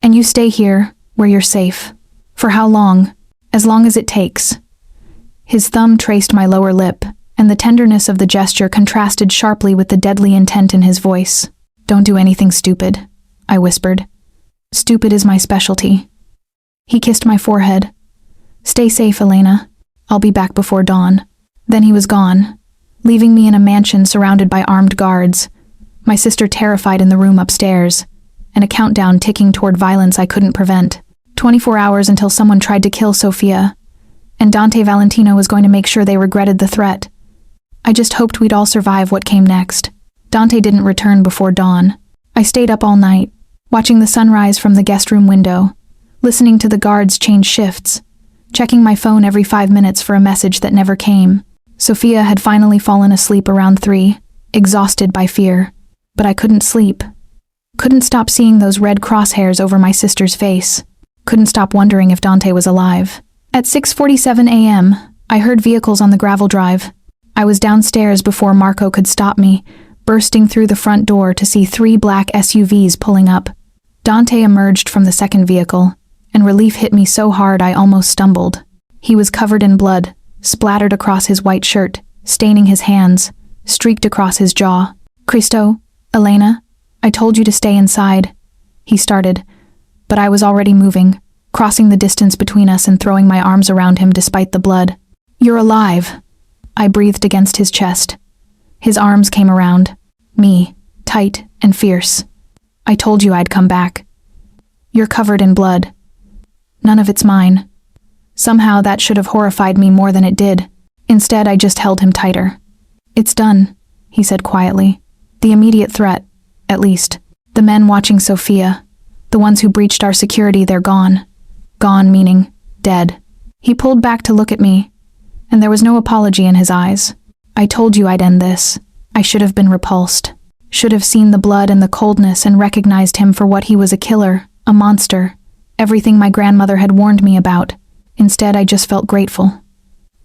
And you stay here, where you're safe. For how long? As long as it takes. His thumb traced my lower lip, and the tenderness of the gesture contrasted sharply with the deadly intent in his voice. Don't do anything stupid, I whispered. Stupid is my specialty. He kissed my forehead. Stay safe, Elena. I'll be back before dawn. Then he was gone, leaving me in a mansion surrounded by armed guards, my sister terrified in the room upstairs, and a countdown ticking toward violence I couldn't prevent. 24 hours until someone tried to kill Sophia, and Dante Valentino was going to make sure they regretted the threat. I just hoped we'd all survive what came next. Dante didn't return before dawn. I stayed up all night, watching the sunrise from the guest room window, listening to the guards change shifts, checking my phone every 5 minutes for a message that never came. Sophia had finally fallen asleep around 3, exhausted by fear. But I couldn't sleep. Couldn't stop seeing those red crosshairs over my sister's face. Couldn't stop wondering if Dante was alive. At 6:47 a.m., I heard vehicles on the gravel drive. I was downstairs before Marco could stop me, bursting through the front door to see 3 black SUVs pulling up. Dante emerged from the second vehicle, and relief hit me so hard I almost stumbled. He was covered in blood, splattered across his white shirt, staining his hands, streaked across his jaw. "Cristo, Elena, I told you to stay inside," he started, but I was already moving, crossing the distance between us and throwing my arms around him despite the blood. "You're alive," I breathed against his chest. His arms came around me, tight and fierce. "I told you I'd come back. You're covered in blood. None of it's mine." Somehow that should have horrified me more than it did. Instead, I just held him tighter. "It's done," he said quietly. "The immediate threat, at least. The men watching Sophia, the ones who breached our security, they're gone. Gone meaning dead." He pulled back to look at me, and there was no apology in his eyes. "I told you I'd end this. I should have been repulsed. Should have seen the blood and the coldness and recognized him for what he was, a killer, a monster, everything my grandmother had warned me about. Instead, I just felt grateful.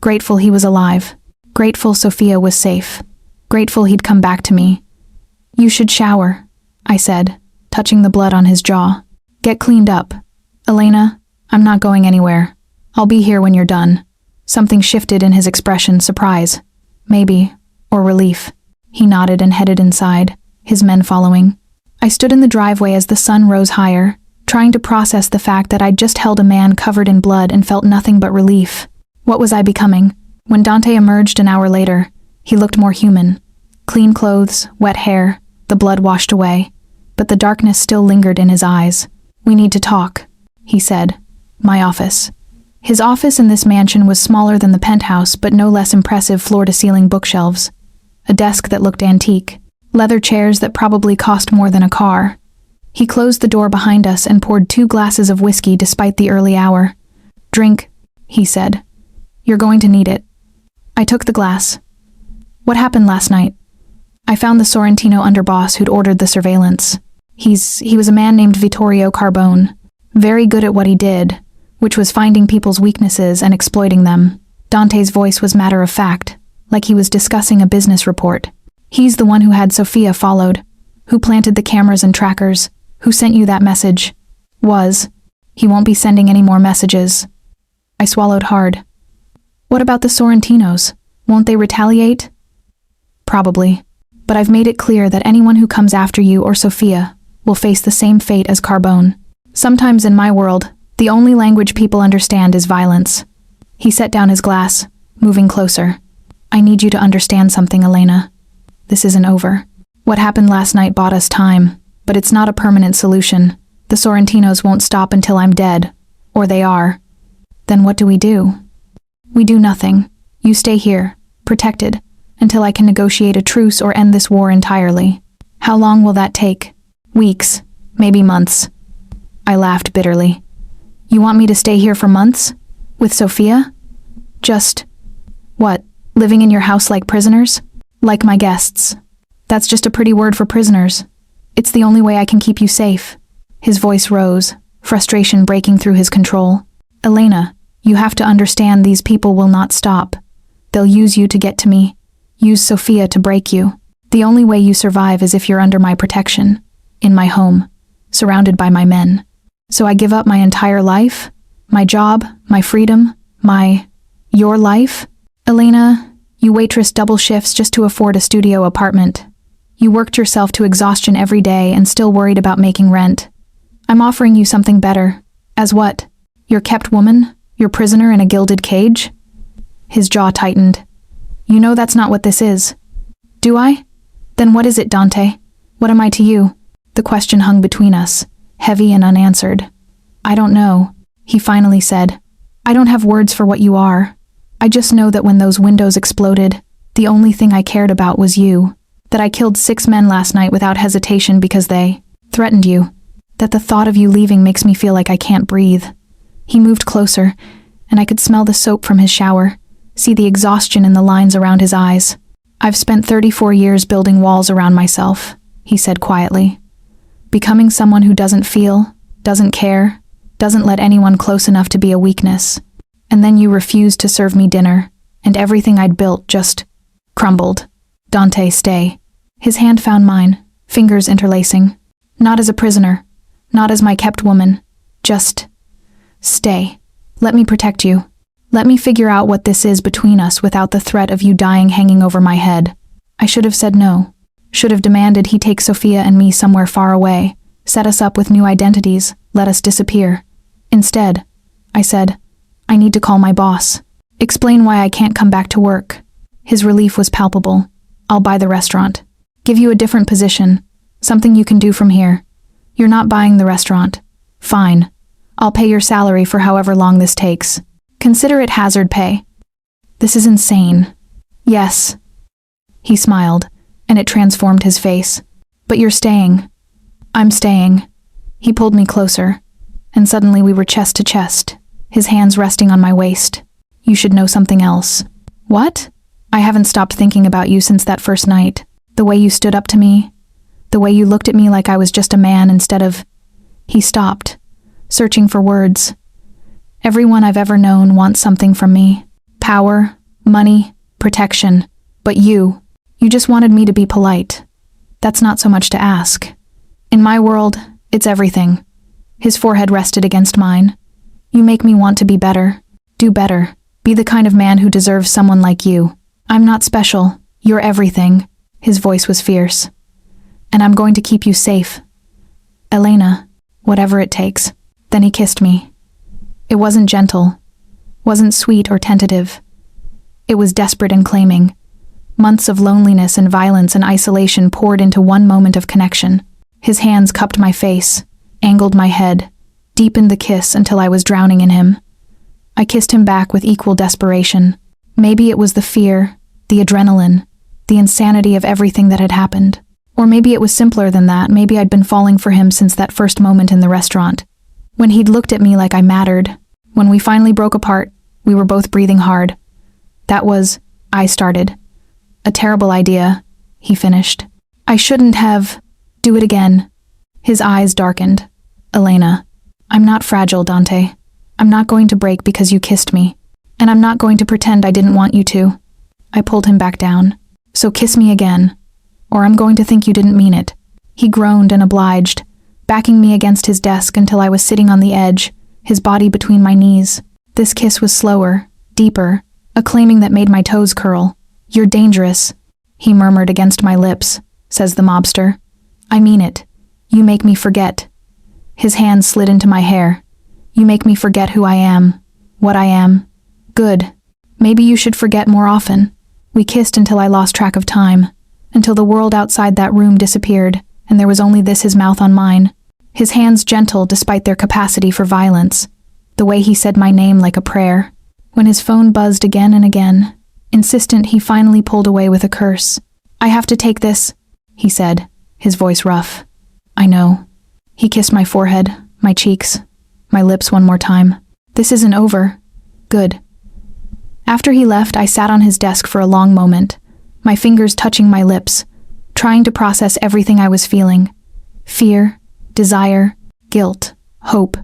Grateful he was alive. Grateful Sophia was safe. Grateful he'd come back to me. "You should shower," I said, touching the blood on his jaw. "Get cleaned up. Elena, I'm not going anywhere. I'll be here when you're done." Something shifted in his expression, surprise, maybe, or relief. He nodded and headed inside, his men following. I stood in the driveway as the sun rose higher, trying to process the fact that I'd just held a man covered in blood and felt nothing but relief. What was I becoming? When Dante emerged an hour later, he looked more human. Clean clothes, wet hair, the blood washed away, but the darkness still lingered in his eyes. "We need to talk," he said. "My office." His office in this mansion was smaller than the penthouse, but no less impressive floor-to-ceiling bookshelves. A desk that looked antique, leather chairs that probably cost more than a car. He closed the door behind us and poured 2 glasses of whiskey despite the early hour. "Drink," he said. "You're going to need it." I took the glass. "What happened last night?" I found the Sorrentino underboss who'd ordered the surveillance. He was a man named Vittorio Carbone, very good at what he did, which was finding people's weaknesses and exploiting them. Dante's voice was matter-of-fact, like he was discussing a business report. "He's the one who had Sophia followed, who planted the cameras and trackers, who sent you that message. He won't be sending any more messages." I swallowed hard. "What about the Sorrentinos? Won't they retaliate?" "Probably. But I've made it clear that anyone who comes after you or Sophia will face the same fate as Carbone. Sometimes in my world, the only language people understand is violence." He set down his glass, moving closer. "I need you to understand something, Elena. This isn't over. What happened last night bought us time, but it's not a permanent solution. The Sorrentinos won't stop until I'm dead. Or they are. Then what do? We do nothing. You stay here, protected, until I can negotiate a truce or end this war entirely. How long will that take? Weeks, maybe months." I laughed bitterly. "You want me to stay here for months? With Sophia? Just, what, living in your house like prisoners? Like my guests? That's just a pretty word for prisoners. It's the only way I can keep you safe." His voice rose, frustration breaking through his control. "Elena, you have to understand these people will not stop. They'll use you to get to me, use Sophia to break you. The only way you survive is if you're under my protection, in my home, surrounded by my men. So I give up my entire life, my job, my freedom, your life? Elena, you waitress double shifts just to afford a studio apartment. You worked yourself to exhaustion every day and still worried about making rent. I'm offering you something better. As what? Your kept woman? Your prisoner in a gilded cage?" His jaw tightened. "You know that's not what this is." "Do I? Then what is it, Dante? What am I to you?" The question hung between us, heavy and unanswered. "I don't know," he finally said. "I don't have words for what you are. I just know that when those windows exploded, the only thing I cared about was you. That I killed 6 men last night without hesitation because they threatened you. That the thought of you leaving makes me feel like I can't breathe." He moved closer, and I could smell the soap from his shower, see the exhaustion in the lines around his eyes. "I've spent 34 years building walls around myself," he said quietly. "Becoming someone who doesn't feel, doesn't care, doesn't let anyone close enough to be a weakness. And then you refused to serve me dinner, and everything I'd built just crumbled. Dante, stay." His hand found mine, fingers interlacing. "Not as a prisoner. Not as my kept woman. Just stay. Let me protect you. Let me figure out what this is between us without the threat of you dying hanging over my head. I should have said no. Should have demanded he take Sophia and me somewhere far away, set us up with new identities, let us disappear. Instead, I said, I need to call my boss. Explain why I can't come back to work. His relief was palpable. I'll buy the restaurant. Give you a different position. Something you can do from here. You're not buying the restaurant. Fine. I'll pay your salary for however long this takes. Consider it hazard pay. This is insane. Yes. He smiled, and it transformed his face. But you're staying. I'm staying. He pulled me closer, and suddenly we were chest to chest, his hands resting on my waist. You should know something else. What? I haven't stopped thinking about you since that first night. The way you stood up to me. The way you looked at me like I was just a man instead of... He stopped, searching for words. Everyone I've ever known wants something from me. Power, money, protection. But you just wanted me to be polite. That's not so much to ask. In my world, it's everything. His forehead rested against mine. You make me want to be better. Do better. Be the kind of man who deserves someone like you. I'm not special. You're everything. His voice was fierce. And I'm going to keep you safe. Elena, whatever it takes. Then he kissed me. It wasn't gentle. Wasn't sweet or tentative. It was desperate and claiming. Months of loneliness and violence and isolation poured into one moment of connection. His hands cupped my face, angled my head, deepened the kiss until I was drowning in him. I kissed him back with equal desperation. Maybe it was the fear, the adrenaline, the insanity of everything that had happened. Or maybe it was simpler than that. Maybe I'd been falling for him since that first moment in the restaurant. When he'd looked at me like I mattered. When we finally broke apart, we were both breathing hard. I started. A terrible idea, he finished. I shouldn't have. Do it again. His eyes darkened. Elena, I'm not fragile, Dante. I'm not going to break because you kissed me. And I'm not going to pretend I didn't want you to. I pulled him back down. So kiss me again, or I'm going to think you didn't mean it. He groaned and obliged, backing me against his desk until I was sitting on the edge, his body between my knees. This kiss was slower, deeper, a claiming that made my toes curl. You're dangerous, he murmured against my lips, says the mobster. I mean it. You make me forget. His hand slid into my hair. You make me forget who I am, what I am. Good. Maybe you should forget more often. We kissed until I lost track of time, until the world outside that room disappeared, and there was only his mouth on mine. His hands gentle despite their capacity for violence. The way he said my name like a prayer. When his phone buzzed again and again, insistent, he finally pulled away with a curse. I have to take this, he said, his voice rough. I know. He kissed my forehead, my cheeks, my lips one more time. This isn't over. Good. After he left, I sat on his desk for a long moment, my fingers touching my lips, trying to process everything I was feeling. Fear, desire, guilt, hope.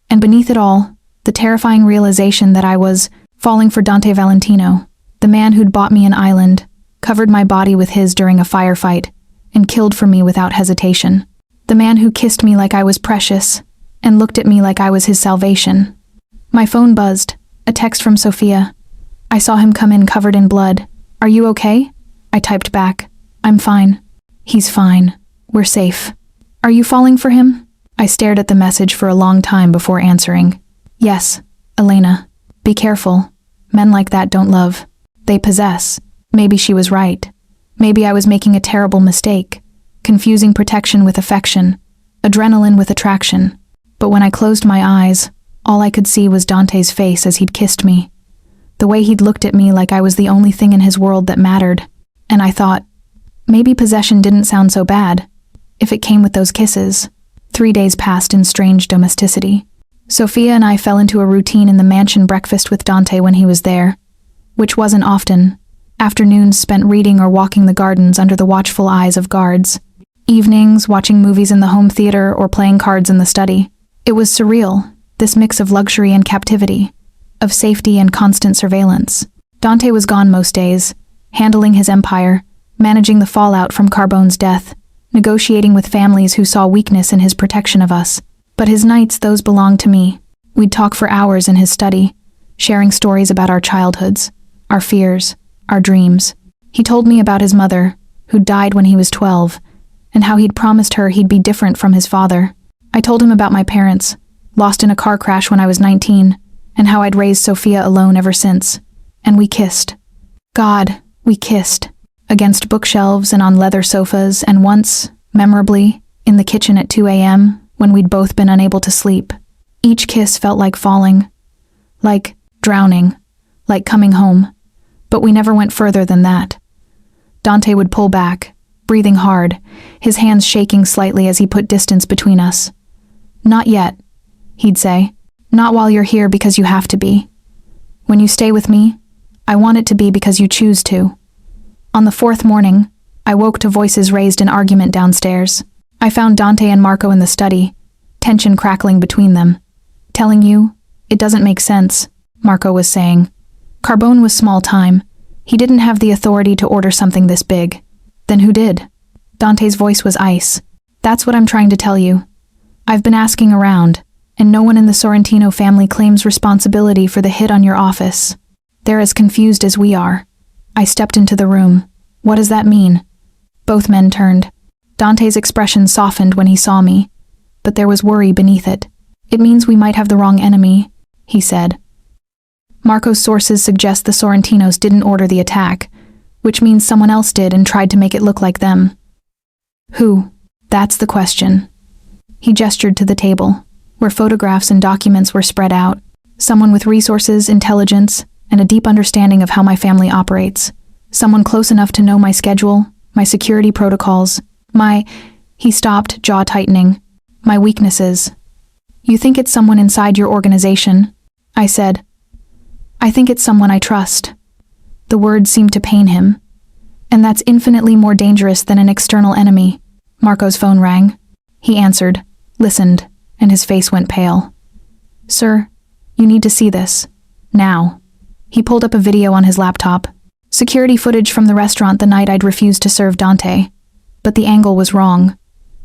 And beneath it all, the terrifying realization that I was falling for Dante Valentino, the man who'd bought me an island, covered my body with his during a firefight, and killed for me without hesitation. The man who kissed me like I was precious, and looked at me like I was his salvation. My phone buzzed, a text from Sophia. I saw him come in covered in blood. Are you okay? I typed back. I'm fine. He's fine. We're safe. Are you falling for him? I stared at the message for a long time before answering. Yes, Elena. Be careful. Men like that don't love. They possess. Maybe she was right. Maybe I was making a terrible mistake, confusing protection with affection, adrenaline with attraction. But when I closed my eyes, all I could see was Dante's face as he'd kissed me. The way he'd looked at me like I was the only thing in his world that mattered. And I thought, maybe possession didn't sound so bad, if it came with those kisses. 3 days passed in strange domesticity. Sophia and I fell into a routine in the mansion breakfast with Dante when he was there, which wasn't often. Afternoons spent reading or walking the gardens under the watchful eyes of guards. Evenings watching movies in the home theater or playing cards in the study. It was surreal, this mix of luxury and captivity, of safety and constant surveillance. Dante was gone most days, handling his empire, managing the fallout from Carbone's death, negotiating with families who saw weakness in his protection of us. But his nights, those belonged to me. We'd talk for hours in his study, sharing stories about our childhoods, our fears, our dreams. He told me about his mother, who died when he was 12, and how he'd promised her he'd be different from his father. I told him about my parents, lost in a car crash when I was 19, and how I'd raised Sophia alone ever since. And we kissed. God, we kissed. Against bookshelves and on leather sofas, and once, memorably, in the kitchen at 2 a.m., when we'd both been unable to sleep. Each kiss felt like falling, like drowning, like coming home. But we never went further than that. Dante would pull back, breathing hard, his hands shaking slightly as he put distance between us. "Not yet," he'd say. "Not while you're here because you have to be. When you stay with me, I want it to be because you choose to." On the fourth morning, I woke to voices raised in argument downstairs. I found Dante and Marco in the study, tension crackling between them. "Telling you, it doesn't make sense," Marco was saying. "Carbone was small time. He didn't have the authority to order something this big." "Then who did?" Dante's voice was ice. "That's what I'm trying to tell you. I've been asking around, and no one in the Sorrentino family claims responsibility for the hit on your office. They're as confused as we are." I stepped into the room. "What does that mean?" Both men turned. Dante's expression softened when he saw me, but there was worry beneath it. "It means we might have the wrong enemy," he said. "Marco's sources suggest the Sorrentinos didn't order the attack, which means someone else did and tried to make it look like them." "Who? That's the question." He gestured to the table, where photographs and documents were spread out. "Someone with resources, intelligence, and a deep understanding of how my family operates. Someone close enough to know my schedule, my security protocols, He stopped, jaw tightening. "My weaknesses." "You think it's someone inside your organization?" I said. "I think it's someone I trust." The word seemed to pain him. "And that's infinitely more dangerous than an external enemy." Marco's phone rang. He answered, listened, and his face went pale. "Sir, you need to see this. Now." He pulled up a video on his laptop. Security footage from the restaurant the night I'd refused to serve Dante. But the angle was wrong.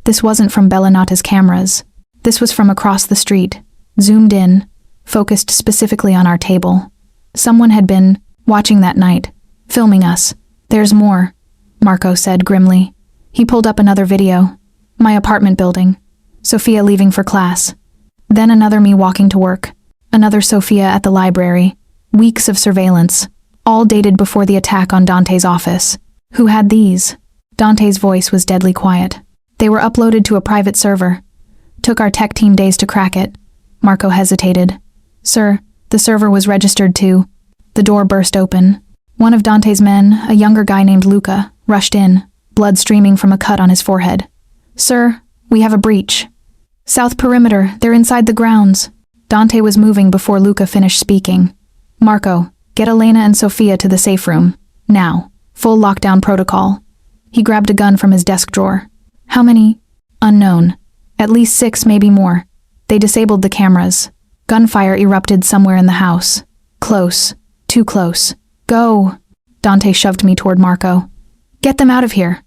This wasn't from Bellinata's cameras. This was from across the street, zoomed in, focused specifically on our table. Someone had been watching that night, filming us. "There's more," Marco said grimly. He pulled up another video. My apartment building. Sophia leaving for class. Then another me walking to work. Another Sophia at the library. Weeks of surveillance, all dated before the attack on Dante's office. Who had these? Dante's voice was deadly quiet. "They were uploaded to a private server. Took our tech team days to crack it." Marco hesitated. "Sir, the server was registered to..." The door burst open. One of Dante's men, a younger guy named Luca, rushed in, blood streaming from a cut on his forehead. "Sir, we have a breach." "South perimeter, they're inside the grounds." Dante was moving before Luca finished speaking. "Marco, get Elena and Sophia to the safe room. Now. Full lockdown protocol." He grabbed a gun from his desk drawer. "How many?" "Unknown. At least 6, maybe more. They disabled the cameras. Gunfire erupted somewhere in the house. Close. Too close. Go." Dante shoved me toward Marco. "Get them out of here.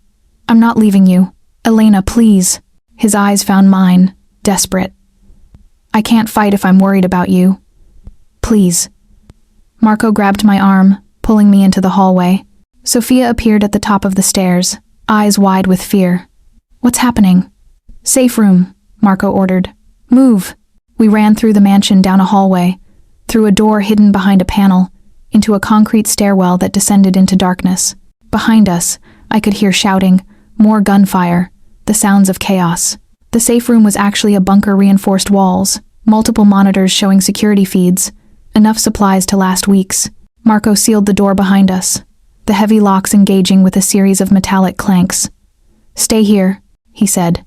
I'm not leaving you. Elena, please." His eyes found mine, desperate. "I can't fight if I'm worried about you. Please." Marco grabbed my arm, pulling me into the hallway. Sophia appeared at the top of the stairs, eyes wide with fear. "What's happening?" "Safe room," Marco ordered. "Move." We ran through the mansion down a hallway, through a door hidden behind a panel, into a concrete stairwell that descended into darkness. Behind us, I could hear shouting, more gunfire, the sounds of chaos. The safe room was actually a bunker reinforced walls, multiple monitors showing security feeds, enough supplies to last weeks. Marco sealed the door behind us, the heavy locks engaging with a series of metallic clanks. "Stay here," he said.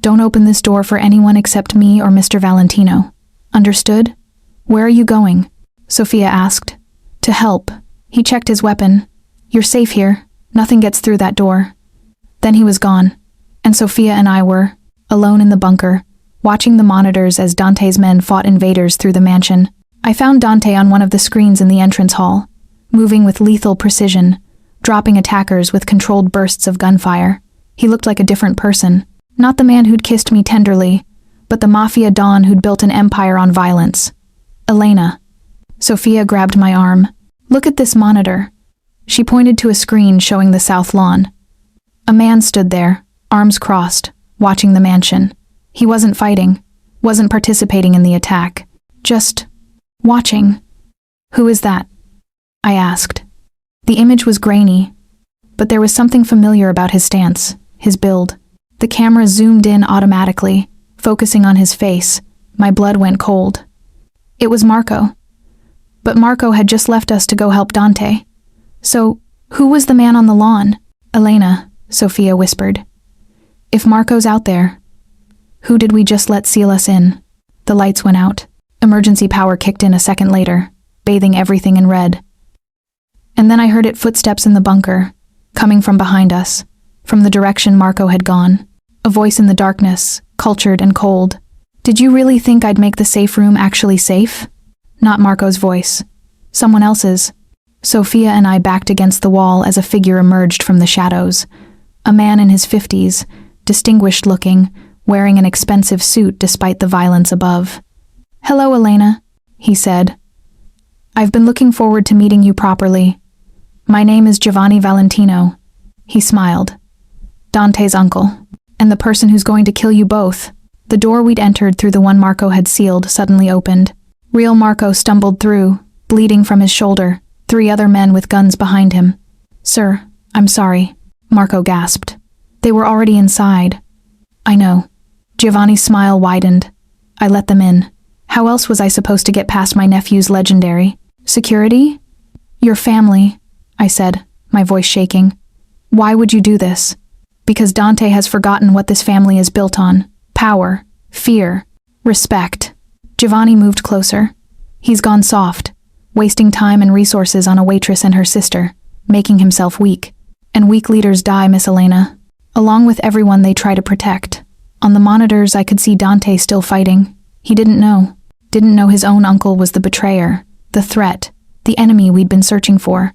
"Don't open this door for anyone except me or Mr. Valentino. Understood?" "Where are you going?" Sophia asked. "To help." He checked his weapon. "You're safe here. Nothing gets through that door." Then he was gone, and Sophia and I were, alone in the bunker, watching the monitors as Dante's men fought invaders through the mansion. I found Dante on one of the screens in the entrance hall, moving with lethal precision, dropping attackers with controlled bursts of gunfire. He looked like a different person. Not the man who'd kissed me tenderly, but the mafia don who'd built an empire on violence. Elena. Sophia grabbed my arm. Look at this monitor. She pointed to a screen showing the south lawn. A man stood there, arms crossed, watching the mansion. He wasn't fighting, wasn't participating in the attack. Just watching. Who is that? I asked. The image was grainy, but there was something familiar about his stance, his build. The camera zoomed in automatically, focusing on his face. My blood went cold. It was Marco. But Marco had just left us to go help Dante. So, who was the man on the lawn? Elena, Sophia whispered. If Marco's out there, who did we just let seal us in? The lights went out. Emergency power kicked in a second later, bathing everything in red. And then I heard footsteps in the bunker, coming from behind us, from the direction Marco had gone. A voice in the darkness, cultured and cold. Did you really think I'd make the safe room actually safe? Not Marco's voice. Someone else's. Sophia and I backed against the wall as a figure emerged from the shadows. A man in his 50s, distinguished looking, wearing an expensive suit despite the violence above. Hello, Elena, he said. I've been looking forward to meeting you properly. My name is Giovanni Valentino. He smiled. Dante's uncle. And the person who's going to kill you both. The door we'd entered through the one Marco had sealed suddenly opened. Real Marco stumbled through, bleeding from his shoulder, 3 other men with guns behind him. Sir, I'm sorry, Marco gasped. They were already inside. I know. Giovanni's smile widened. I let them in. How else was I supposed to get past my nephew's legendary? Security? Your family, I said, my voice shaking. Why would you do this? Because Dante has forgotten what this family is built on. Power, fear, respect. Giovanni moved closer. He's gone soft, wasting time and resources on a waitress and her sister, making himself weak. And weak leaders die, Miss Elena. Along with everyone they try to protect. On the monitors I could see Dante still fighting. He didn't know his own uncle was the betrayer, the threat, the enemy we'd been searching for.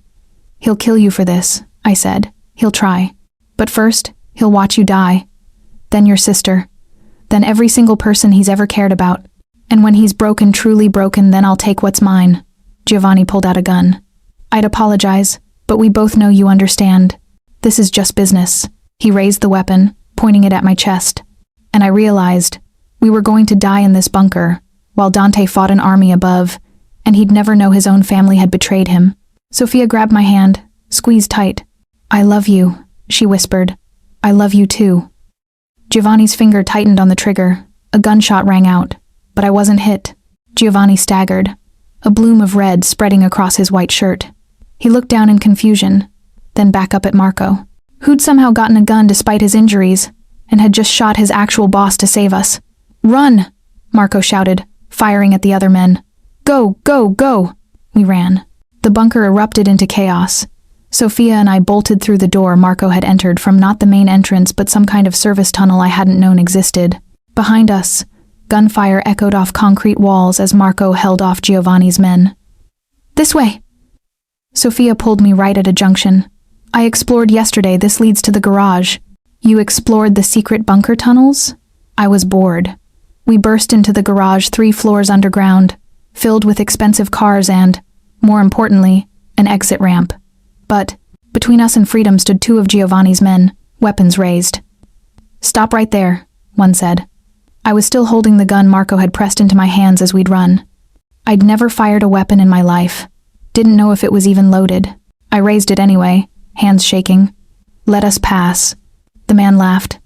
He'll kill you for this, I said. He'll try. But first, he'll watch you die. Then your sister. Then every single person he's ever cared about. And when he's broken, truly broken, then I'll take what's mine. Giovanni pulled out a gun. I'd apologize, but we both know you understand. This is just business. He raised the weapon, pointing it at my chest. And I realized we were going to die in this bunker, while Dante fought an army above, and he'd never know his own family had betrayed him. Sophia grabbed my hand, squeezed tight. I love you, she whispered. I love you too. Giovanni's finger tightened on the trigger. A gunshot rang out, but I wasn't hit. Giovanni staggered, a bloom of red spreading across his white shirt. He looked down in confusion, then back up at Marco, who'd somehow gotten a gun despite his injuries, and had just shot his actual boss to save us. Run! Marco shouted, firing at the other men. Go, go, go! We ran. The bunker erupted into chaos. Sophia and I bolted through the door Marco had entered from not the main entrance but some kind of service tunnel I hadn't known existed. Behind us, gunfire echoed off concrete walls as Marco held off Giovanni's men. This way! Sophia pulled me right at a junction. I explored yesterday, this leads to the garage. You explored the secret bunker tunnels? I was bored. We burst into the garage 3 floors underground, filled with expensive cars and, more importantly, an exit ramp. But, between us and freedom stood 2 of Giovanni's men, weapons raised. Stop right there, one said. I was still holding the gun Marco had pressed into my hands as we'd run. I'd never fired a weapon in my life. Didn't know if it was even loaded. I raised it anyway, hands shaking. Let us pass. The man laughed.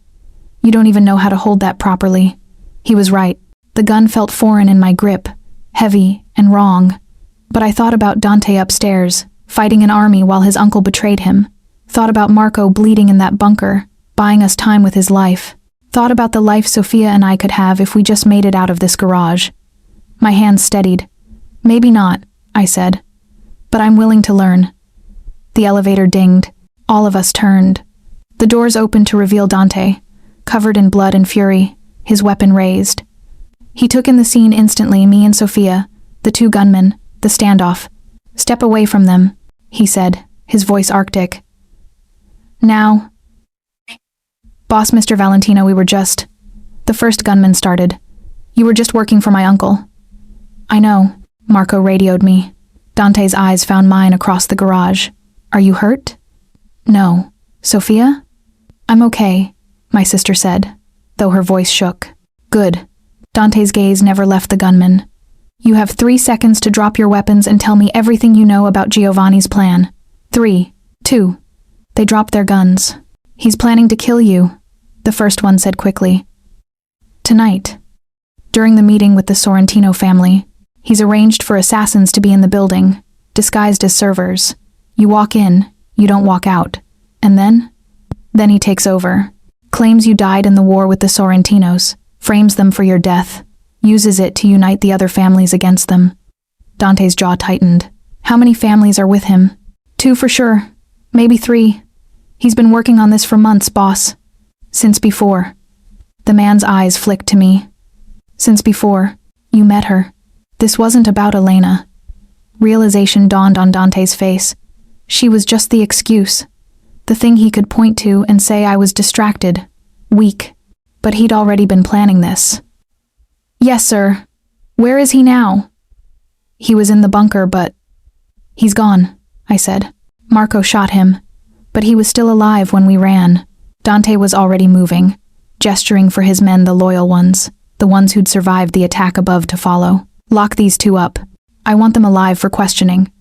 You don't even know how to hold that properly. He was right. The gun felt foreign in my grip, heavy and wrong. But I thought about Dante upstairs, fighting an army while his uncle betrayed him. Thought about Marco bleeding in that bunker, buying us time with his life. Thought about the life Sophia and I could have if we just made it out of this garage. My hands steadied. Maybe not, I said. But I'm willing to learn. The elevator dinged. All of us turned. The doors opened to reveal Dante, covered in blood and fury, his weapon raised. He took in the scene instantly, me and Sophia, the 2 gunmen, the standoff. Step away from them, he said, his voice arctic. Now. Boss Mr. Valentino, the first gunman started. You were just working for my uncle. I know, Marco radioed me. Dante's eyes found mine across the garage. Are you hurt? No. Sophia? I'm okay, my sister said, though her voice shook. Good. Dante's gaze never left the gunman. You have 3 seconds to drop your weapons and tell me everything you know about Giovanni's plan. 3, 2. They dropped their guns. He's planning to kill you, the first one said quickly. Tonight. During the meeting with the Sorrentino family, he's arranged for assassins to be in the building, disguised as servers. You walk in, you don't walk out. And then? Then he takes over. Claims you died in the war with the Sorrentinos, frames them for your death, uses it to unite the other families against them. Dante's jaw tightened. How many families are with him? 2 for sure. Maybe 3. He's been working on this for months, boss. Since before. The man's eyes flicked to me. Since before. You met her. This wasn't about Elena. Realization dawned on Dante's face. She was just the excuse. The thing he could point to and say I was distracted. Weak. But he'd already been planning this. Yes, sir. Where is he now? He was in the bunker, but... He's gone, I said. Marco shot him. But he was still alive when we ran. Dante was already moving, gesturing for his men, the loyal ones, the ones who'd survived the attack above, to follow. Lock these 2 up. I want them alive for questioning.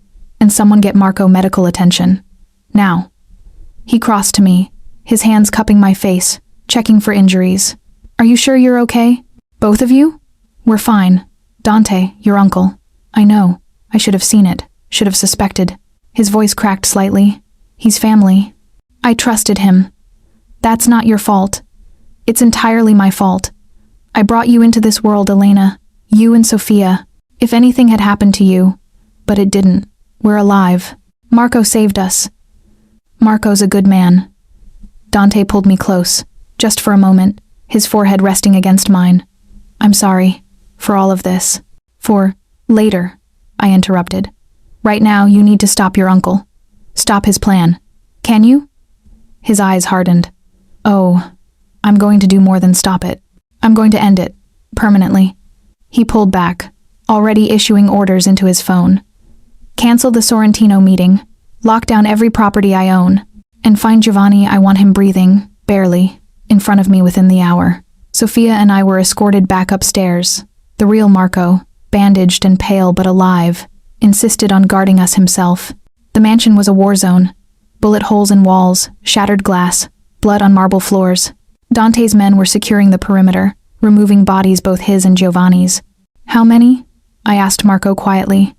And someone get Marco medical attention. Now. He crossed to me, his hands cupping my face, checking for injuries. Are you sure you're okay? Both of you? We're fine. Dante, your uncle. I know. I should have seen it. Should have suspected. His voice cracked slightly. He's family. I trusted him. That's not your fault. It's entirely my fault. I brought you into this world, Elena. You and Sophia. If anything had happened to you. But it didn't. We're alive. Marco saved us. Marco's a good man. Dante pulled me close, just for a moment, his forehead resting against mine. I'm sorry. For all of this. For later, I interrupted. Right now, you need to stop your uncle. Stop his plan. Can you? His eyes hardened. Oh, I'm going to do more than stop it. I'm going to end it. Permanently. He pulled back, already issuing orders into his phone. Cancel the Sorrentino meeting. Lock down every property I own. And find Giovanni. I want him breathing, barely, in front of me within the hour. Sophia and I were escorted back upstairs. The real Marco, bandaged and pale but alive, insisted on guarding us himself. The mansion was a war zone. Bullet holes in walls, shattered glass, blood on marble floors. Dante's men were securing the perimeter, removing bodies, both his and Giovanni's. How many? I asked Marco quietly.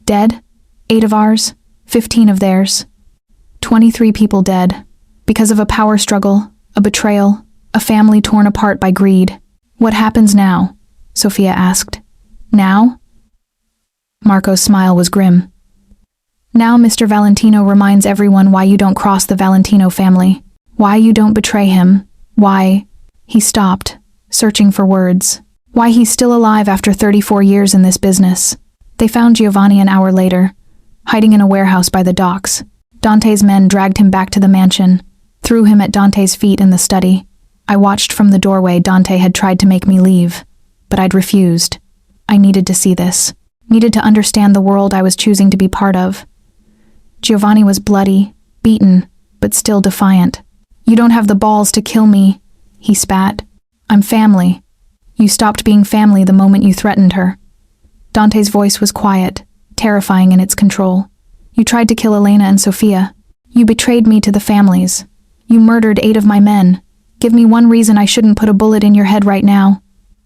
Dead? 8 of ours, 15 of theirs. 23 people dead. Because of a power struggle, a betrayal, a family torn apart by greed. What happens now? Sophia asked. Now? Marco's smile was grim. Now Mr. Valentino reminds everyone why you don't cross the Valentino family. Why you don't betray him. Why... He stopped, searching for words. Why he's still alive after 34 years in this business. They found Giovanni an hour later, hiding in a warehouse by the docks. Dante's men dragged him back to the mansion, threw him at Dante's feet in the study. I watched from the doorway. Dante had tried to make me leave, but I'd refused. I needed to see this. Needed to understand the world I was choosing to be part of. Giovanni was bloody, beaten, but still defiant. You don't have the balls to kill me, he spat. I'm family. You stopped being family the moment you threatened her. Dante's voice was quiet, terrifying in its control. You tried to kill Elena and Sophia. You betrayed me to the families. You murdered 8 of my men. Give me one reason I shouldn't put a bullet in your head right now.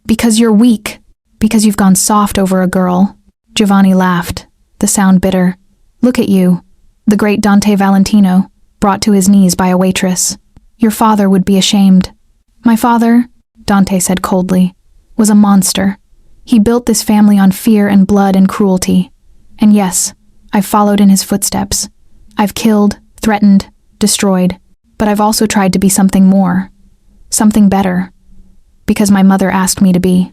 Because you're weak. Because you've gone soft over a girl. Giovanni laughed, the sound bitter. Look at you, the great Dante Valentino, brought to his knees by a waitress. Your father would be ashamed. My father, Dante said coldly, was a monster. He built this family on fear and blood and cruelty. And yes, I've followed in his footsteps. I've killed, threatened, destroyed. But I've also tried to be something more. Something better. Because my mother asked me to be.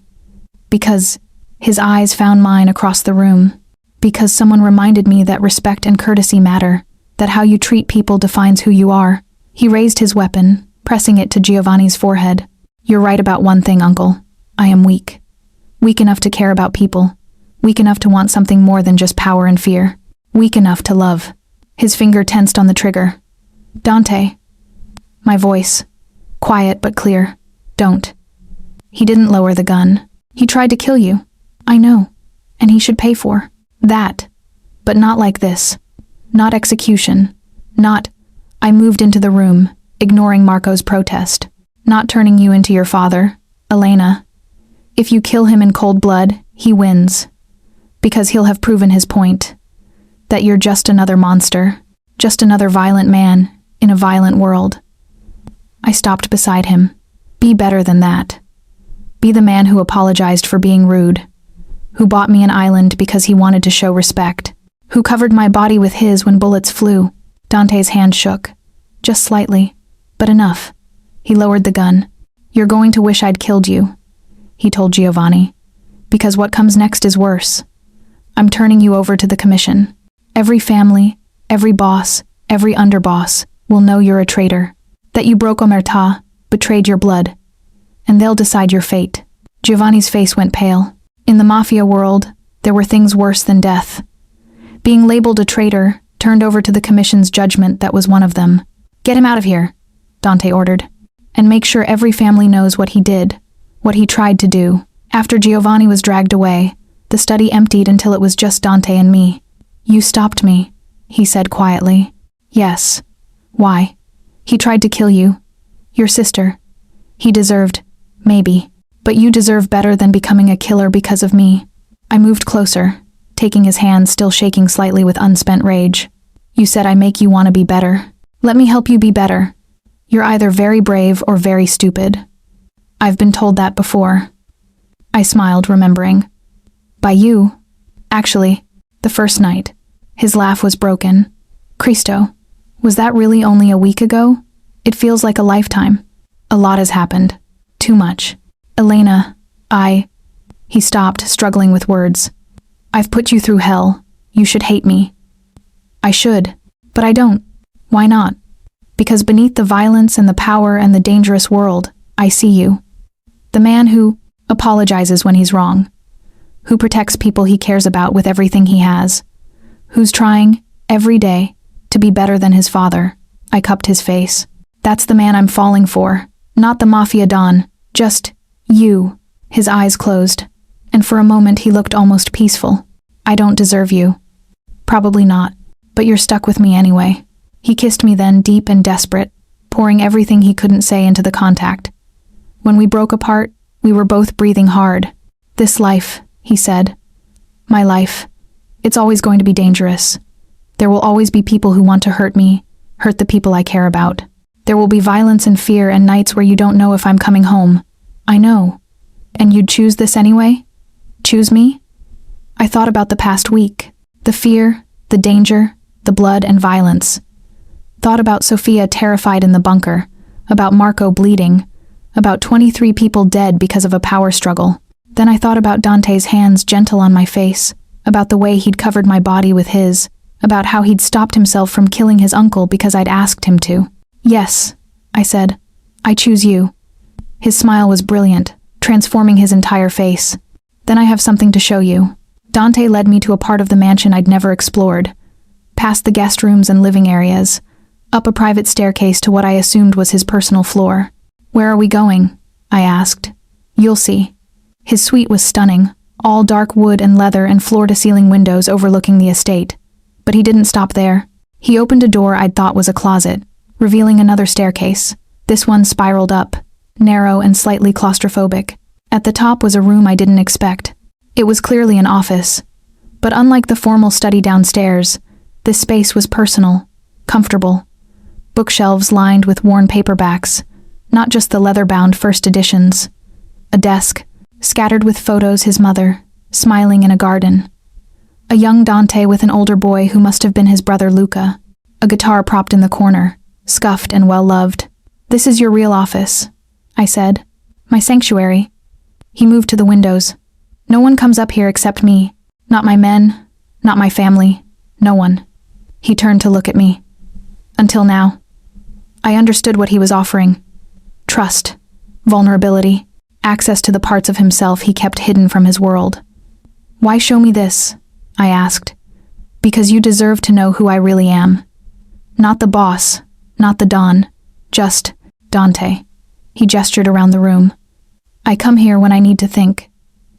Because his eyes found mine across the room. Because someone reminded me that respect and courtesy matter. That how you treat people defines who you are. He raised his weapon, pressing it to Giovanni's forehead. You're right about one thing, Uncle. I am weak. Weak enough to care about people. Weak enough to want something more than just power and fear. Weak enough to love. His finger tensed on the trigger. Dante. My voice. Quiet but clear. Don't. He didn't lower the gun. He tried to kill you. I know. And he should pay for that. But not like this. Not execution. Not. I moved into the room, ignoring Marco's protest. Not turning you into your father, Elena. If you kill him in cold blood, he wins. Because he'll have proven his point. That you're just another monster. Just another violent man in a violent world. I stopped beside him. Be better than that. Be the man who apologized for being rude. Who bought me an island because he wanted to show respect. Who covered my body with his when bullets flew. Dante's hand shook. Just slightly. But enough. He lowered the gun. You're going to wish I'd killed you, he told Giovanni. Because what comes next is worse. I'm turning you over to the commission. Every family, every boss, every underboss will know you're a traitor. That you broke omertà, betrayed your blood. And they'll decide your fate. Giovanni's face went pale. In the Mafia world, there were things worse than death. Being labeled a traitor, turned over to the commission's judgment, that was one of them. Get him out of here, Dante ordered. And make sure every family knows what he did, what he tried to do. After Giovanni was dragged away, the study emptied until it was just Dante and me. You stopped me, he said quietly. Yes. Why? He tried to kill you. Your sister. He deserved, maybe. But you deserve better than becoming a killer because of me. I moved closer, taking his hand, still shaking slightly with unspent rage. You said I make you want to be better. Let me help you be better. You're either very brave or very stupid. I've been told that before. I smiled, remembering. By you. Actually, the first night. His laugh was broken. Cristo, was that really only a week ago? It feels like a lifetime. A lot has happened. Too much. Elena, He stopped, struggling with words. I've put you through hell. You should hate me. I should, but I don't. Why not? Because beneath the violence and the power and the dangerous world, I see you. The man who apologizes when he's wrong. Who protects people he cares about with everything he has. Who's trying, every day, to be better than his father. I cupped his face. That's the man I'm falling for. Not the Mafia Don. Just you. His eyes closed. And for a moment he looked almost peaceful. I don't deserve you. Probably not. But you're stuck with me anyway. He kissed me then, deep and desperate, pouring everything he couldn't say into the contact. When we broke apart, we were both breathing hard. This life, he said. My life. It's always going to be dangerous. There will always be people who want to hurt me, hurt the people I care about. There will be violence and fear and nights where you don't know if I'm coming home. I know. And you'd choose this anyway? Choose me? I thought about the past week. The fear, the danger, the blood and violence. Thought about Sofia terrified in the bunker, about Marco bleeding, about 23 people dead because of a power struggle. Then I thought about Dante's hands gentle on my face, about the way he'd covered my body with his, about how he'd stopped himself from killing his uncle because I'd asked him to. Yes, I said. I choose you. His smile was brilliant, transforming his entire face. Then I have something to show you. Dante led me to a part of the mansion I'd never explored, past the guest rooms and living areas, up a private staircase to what I assumed was his personal floor. Where are we going? I asked. You'll see. His suite was stunning, all dark wood and leather and floor-to-ceiling windows overlooking the estate. But he didn't stop there. He opened a door I'd thought was a closet, revealing another staircase. This one spiraled up, narrow and slightly claustrophobic. At the top was a room I didn't expect. It was clearly an office. But unlike the formal study downstairs, this space was personal, comfortable. Bookshelves lined with worn paperbacks, not just the leather-bound first editions. A desk, scattered with photos his mother, smiling in a garden. A young Dante with an older boy who must have been his brother Luca. A guitar propped in the corner, scuffed and well-loved. This is your real office, I said. My sanctuary. He moved to the windows. No one comes up here except me. Not my men, not my family, no one. He turned to look at me. Until now. I understood what he was offering. trust, vulnerability, access to the parts of himself he kept hidden from his world. "Why show me this?" I asked. "Because you deserve to know who I really am. Not the boss, not the Don, just Dante." He gestured around the room. "I come here when I need to think,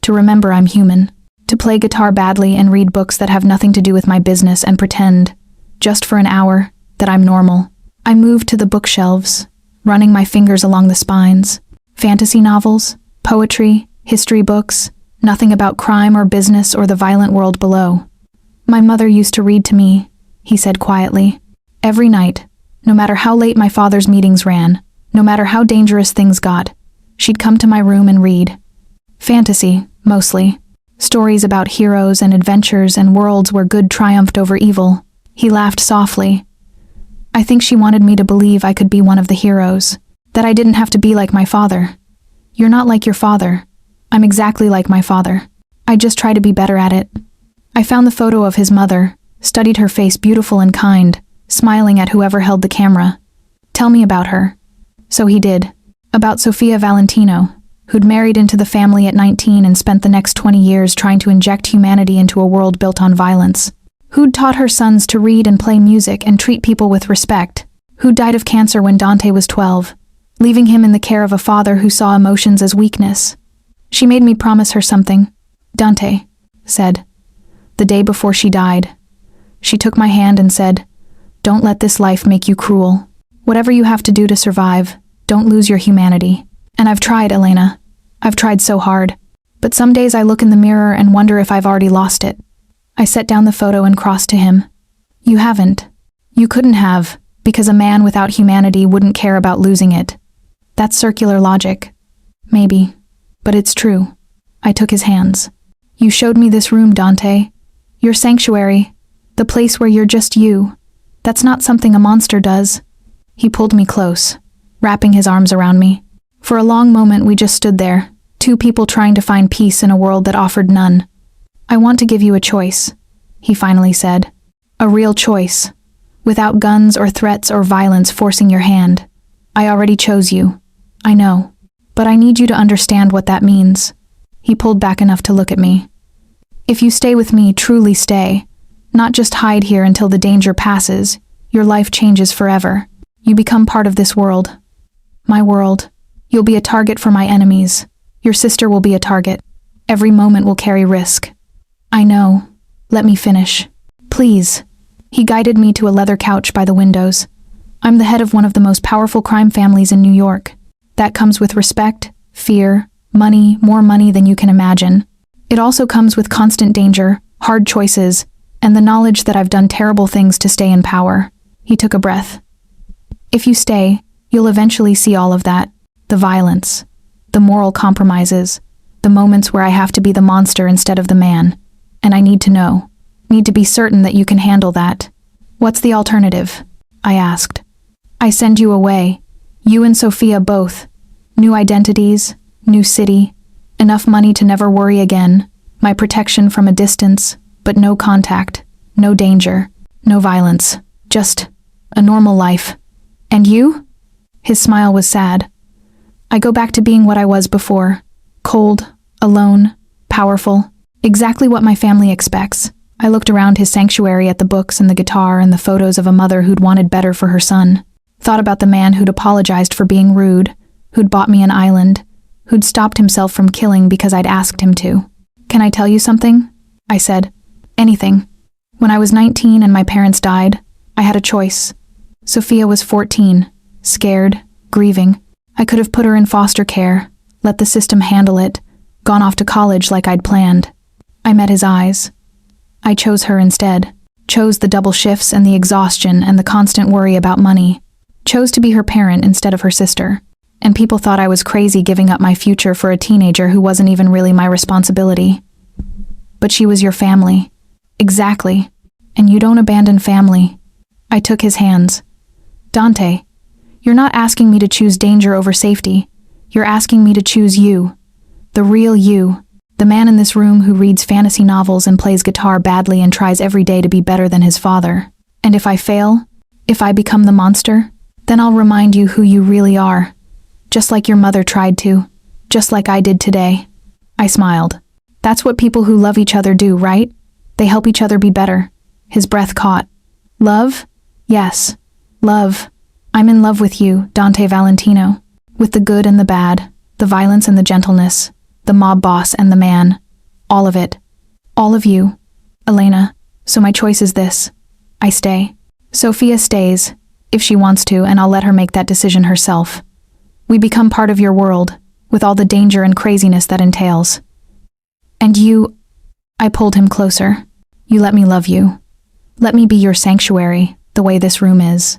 to remember I'm human, to play guitar badly and read books that have nothing to do with my business and pretend, just for an hour, that I'm normal." I moved to the bookshelves, running my fingers along the spines. Fantasy novels, poetry, history books, nothing about crime or business or the violent world below. "My mother used to read to me," he said quietly. "Every night, no matter how late my father's meetings ran, no matter how dangerous things got, she'd come to my room and read. Fantasy, mostly. Stories about heroes and adventures and worlds where good triumphed over evil." He laughed softly. "I think she wanted me to believe I could be one of the heroes, that I didn't have to be like my father. You're not like your father. I'm exactly like my father. I just try to be better at it." I found the photo of his mother, studied her face beautiful and kind, smiling at whoever held the camera. "Tell me about her." So he did. About Sofia Valentino, who'd married into the family at 19 and spent the next 20 years trying to inject humanity into a world built on violence. Who'd taught her sons to read and play music and treat people with respect. Who died of cancer when Dante was 12, leaving him in the care of a father who saw emotions as weakness. She made me promise her something. "Dante," said, the day before she died. She took my hand and said, "Don't let this life make you cruel. Whatever you have to do to survive, don't lose your humanity." And I've tried, Elena. I've tried so hard. But some days I look in the mirror and wonder if I've already lost it. I set down the photo and crossed to him. "You haven't. You couldn't have, because a man without humanity wouldn't care about losing it. That's circular logic. Maybe. But it's true." I took his hands. "You showed me this room, Dante. Your sanctuary. The place where you're just you. That's not something a monster does." He pulled me close, wrapping his arms around me. For a long moment we just stood there, two people trying to find peace in a world that offered none. "I want to give you a choice," he finally said. "A real choice. Without guns or threats or violence forcing your hand. I already chose you. I know. But I need you to understand what that means." He pulled back enough to look at me. "If you stay with me, truly stay, not just hide here until the danger passes, your life changes forever. You become part of this world. My world. You'll be a target for my enemies. Your sister will be a target. Every moment will carry risk." "I know. Let me finish. Please." He guided me to a leather couch by the windows. "I'm the head of one of the most powerful crime families in New York. That comes with respect, fear, money, more money than you can imagine. It also comes with constant danger, hard choices, and the knowledge that I've done terrible things to stay in power." He took a breath. "If you stay, you'll eventually see all of that. The violence, the moral compromises, the moments where I have to be the monster instead of the man. And I need to know. Need to be certain that you can handle that." "What's the alternative?" I asked. "I send you away. You and Sophia both. New identities, new city, enough money to never worry again, my protection from a distance, but no contact, no danger, no violence. Just a normal life. And you?" His smile was sad. "I go back to being what I was before. Cold, alone, powerful. Exactly what my family expects." I looked around his sanctuary at the books and the guitar and the photos of a mother who'd wanted better for her son. Thought about the man who'd apologized for being rude, who'd bought me an island, who'd stopped himself from killing because I'd asked him to. "Can I tell you something?" I said. "Anything. When I was 19 and my parents died, I had a choice. Sophia was 14, scared, grieving. I could have put her in foster care, let the system handle it, gone off to college like I'd planned. I met his eyes. I chose her instead. Chose the double shifts and the exhaustion and the constant worry about money. Chose to be her parent instead of her sister. And people thought I was crazy giving up my future for a teenager who wasn't even really my responsibility. But she was your family." "Exactly. And you don't abandon family." I took his hands. "Dante, you're not asking me to choose danger over safety. You're asking me to choose you. The real you. The man in this room who reads fantasy novels and plays guitar badly and tries every day to be better than his father. And if I fail, if I become the monster, then I'll remind you who you really are. Just like your mother tried to. Just like I did today. I smiled. That's what people who love each other do, right? They help each other be better. His breath caught. Love? Yes. Love. I'm in love with you, Dante Valentino. With the good and the bad, the violence and the gentleness, the mob boss and the man. All of it. All of you. Elena, so my choice is this. I stay. Sophia stays, if she wants to, and I'll let her make that decision herself. We become part of your world, with all the danger and craziness that entails. And you... I pulled him closer. You let me love you. Let me be your sanctuary, the way this room is.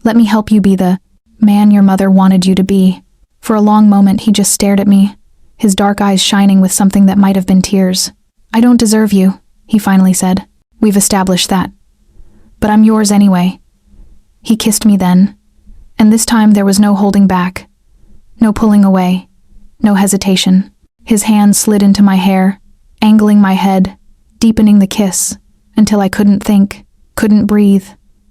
Let me help you be the man your mother wanted you to be. For a long moment he just stared at me, his dark eyes shining with something that might have been tears. I don't deserve you, he finally said. We've established that. But I'm yours anyway. He kissed me then, and this time there was no holding back, no pulling away, no hesitation. His hand slid into my hair, angling my head, deepening the kiss, until I couldn't think, couldn't breathe,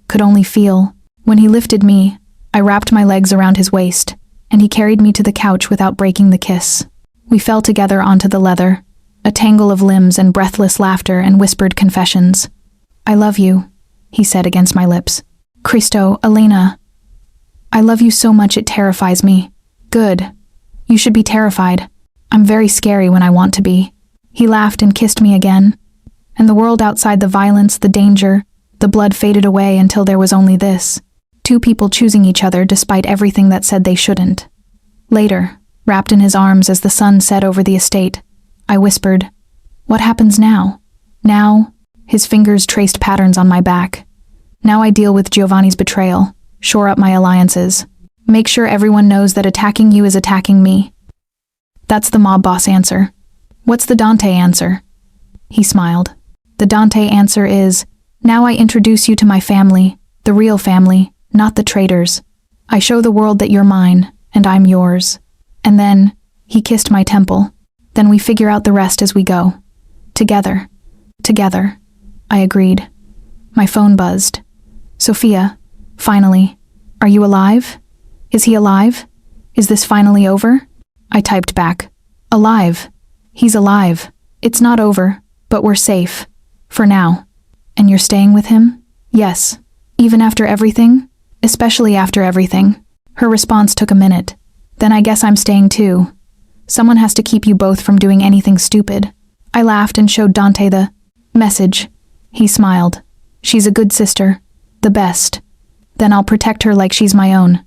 could only feel. When he lifted me, I wrapped my legs around his waist, and he carried me to the couch without breaking the kiss. We fell together onto the leather, a tangle of limbs and breathless laughter and whispered confessions. I love you, he said against my lips. Cristo, Elena. I love you so much it terrifies me. Good. You should be terrified. I'm very scary when I want to be. He laughed and kissed me again. And the world outside, the violence, the danger, the blood faded away until there was only this. Two people choosing each other despite everything that said they shouldn't. Later, wrapped in his arms as the sun set over the estate, I whispered, "What happens now?" Now, his fingers traced patterns on my back. Now I deal with Giovanni's betrayal, shore up my alliances, make sure everyone knows that attacking you is attacking me. That's the mob boss answer. What's the Dante answer? He smiled. The Dante answer is, now I introduce you to my family, the real family, not the traitors. I show the world that you're mine, and I'm yours. And then, he kissed my temple. Then we figure out the rest as we go. Together. Together. I agreed. My phone buzzed. Sophia, finally. Are you alive? Is he alive? Is this finally over? I typed back. Alive. He's alive. It's not over, but we're safe. For now. And you're staying with him? Yes. Even after everything? Especially after everything. Her response took a minute. Then I guess I'm staying too. Someone has to keep you both from doing anything stupid. I laughed and showed Dante the message. He smiled. She's a good sister. The best. Then I'll protect her like she's my own.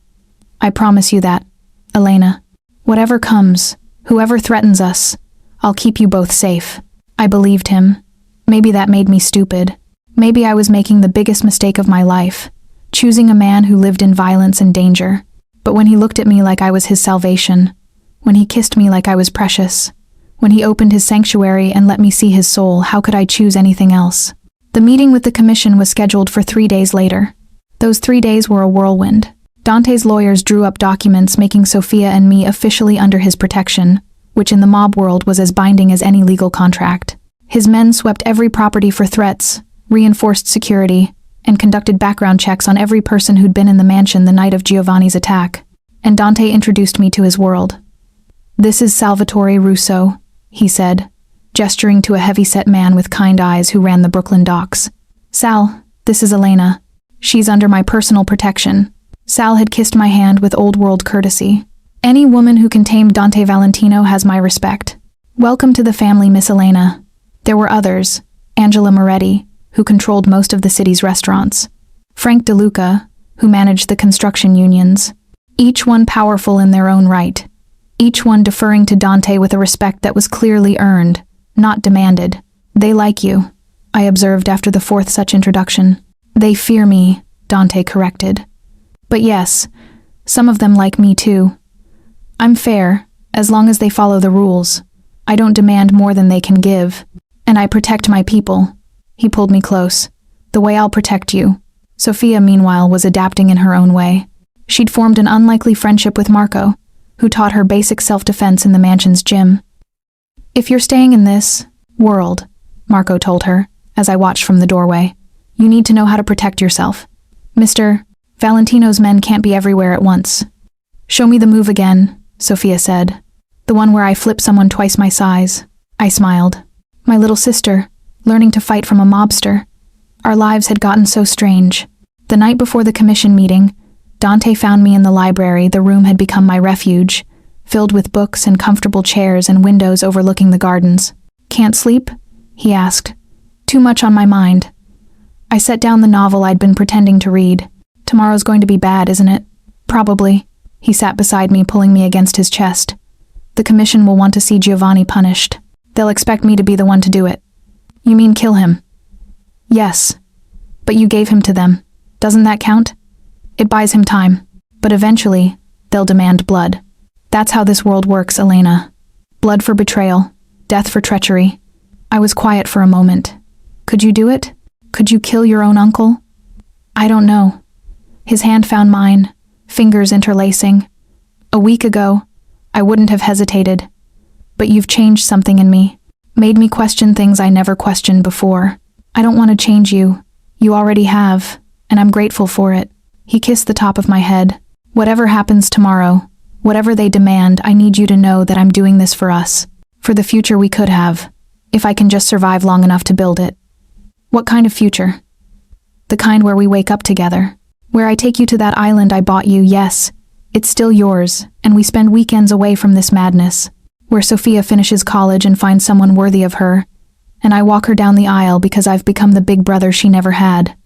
I promise you that, Elena. Whatever comes, whoever threatens us, I'll keep you both safe. I believed him. Maybe that made me stupid. Maybe I was making the biggest mistake of my life, choosing a man who lived in violence and danger. But when he looked at me like I was his salvation, when he kissed me like I was precious, when he opened his sanctuary and let me see his soul, how could I choose anything else? The meeting with the commission was scheduled for 3 days later. Those 3 days were a whirlwind. Dante's lawyers drew up documents making Sophia and me officially under his protection, which in the mob world was as binding as any legal contract. His men swept every property for threats, reinforced security, and conducted background checks on every person who'd been in the mansion the night of Giovanni's attack. And Dante introduced me to his world. This is Salvatore Russo, he said, gesturing to a heavy-set man with kind eyes who ran the Brooklyn docks. Sal, this is Elena. She's under my personal protection. Sal had kissed my hand with old-world courtesy. Any woman who can tame Dante Valentino has my respect. Welcome to the family, Miss Elena. There were others, Angela Moretti, who controlled most of the city's restaurants, Frank DeLuca, who managed the construction unions, each one powerful in their own right, each one deferring to Dante with a respect that was clearly earned, not demanded. They like you, I observed after the fourth such introduction. They fear me, Dante corrected. But yes, some of them like me too. I'm fair, as long as they follow the rules. I don't demand more than they can give, and I protect my people. He pulled me close. The way I'll protect you. Sophia, meanwhile, was adapting in her own way. She'd formed an unlikely friendship with Marco, who taught her basic self-defense in the mansion's gym. If you're staying in this world, Marco told her, as I watched from the doorway, you need to know how to protect yourself. Mr. Valentino's men can't be everywhere at once. Show me the move again, Sophia said. The one where I flip someone twice my size. I smiled. My little sister, learning to fight from a mobster. Our lives had gotten so strange. The night before the commission meeting, Dante found me in the library. The room had become my refuge, filled with books and comfortable chairs and windows overlooking the gardens. Can't sleep? He asked. Too much on my mind. I set down the novel I'd been pretending to read. Tomorrow's going to be bad, isn't it? Probably. He sat beside me, pulling me against his chest. The commission will want to see Giovanni punished. They'll expect me to be the one to do it. You mean kill him? Yes. But you gave him to them. Doesn't that count? It buys him time. But eventually, they'll demand blood. That's how this world works, Elena. Blood for betrayal. Death for treachery. I was quiet for a moment. Could you do it? Could you kill your own uncle? I don't know. His hand found mine, fingers interlacing. A week ago, I wouldn't have hesitated. But you've changed something in me. Made me question things I never questioned before. I don't want to change you. You already have, and I'm grateful for it. He kissed the top of my head. Whatever happens tomorrow, whatever they demand, I need you to know that I'm doing this for us. For the future we could have, if I can just survive long enough to build it. What kind of future? The kind where we wake up together. Where I take you to that island I bought you, yes. It's still yours, and we spend weekends away from this madness. Where Sophia finishes college and finds someone worthy of her, and I walk her down the aisle because I've become the big brother she never had.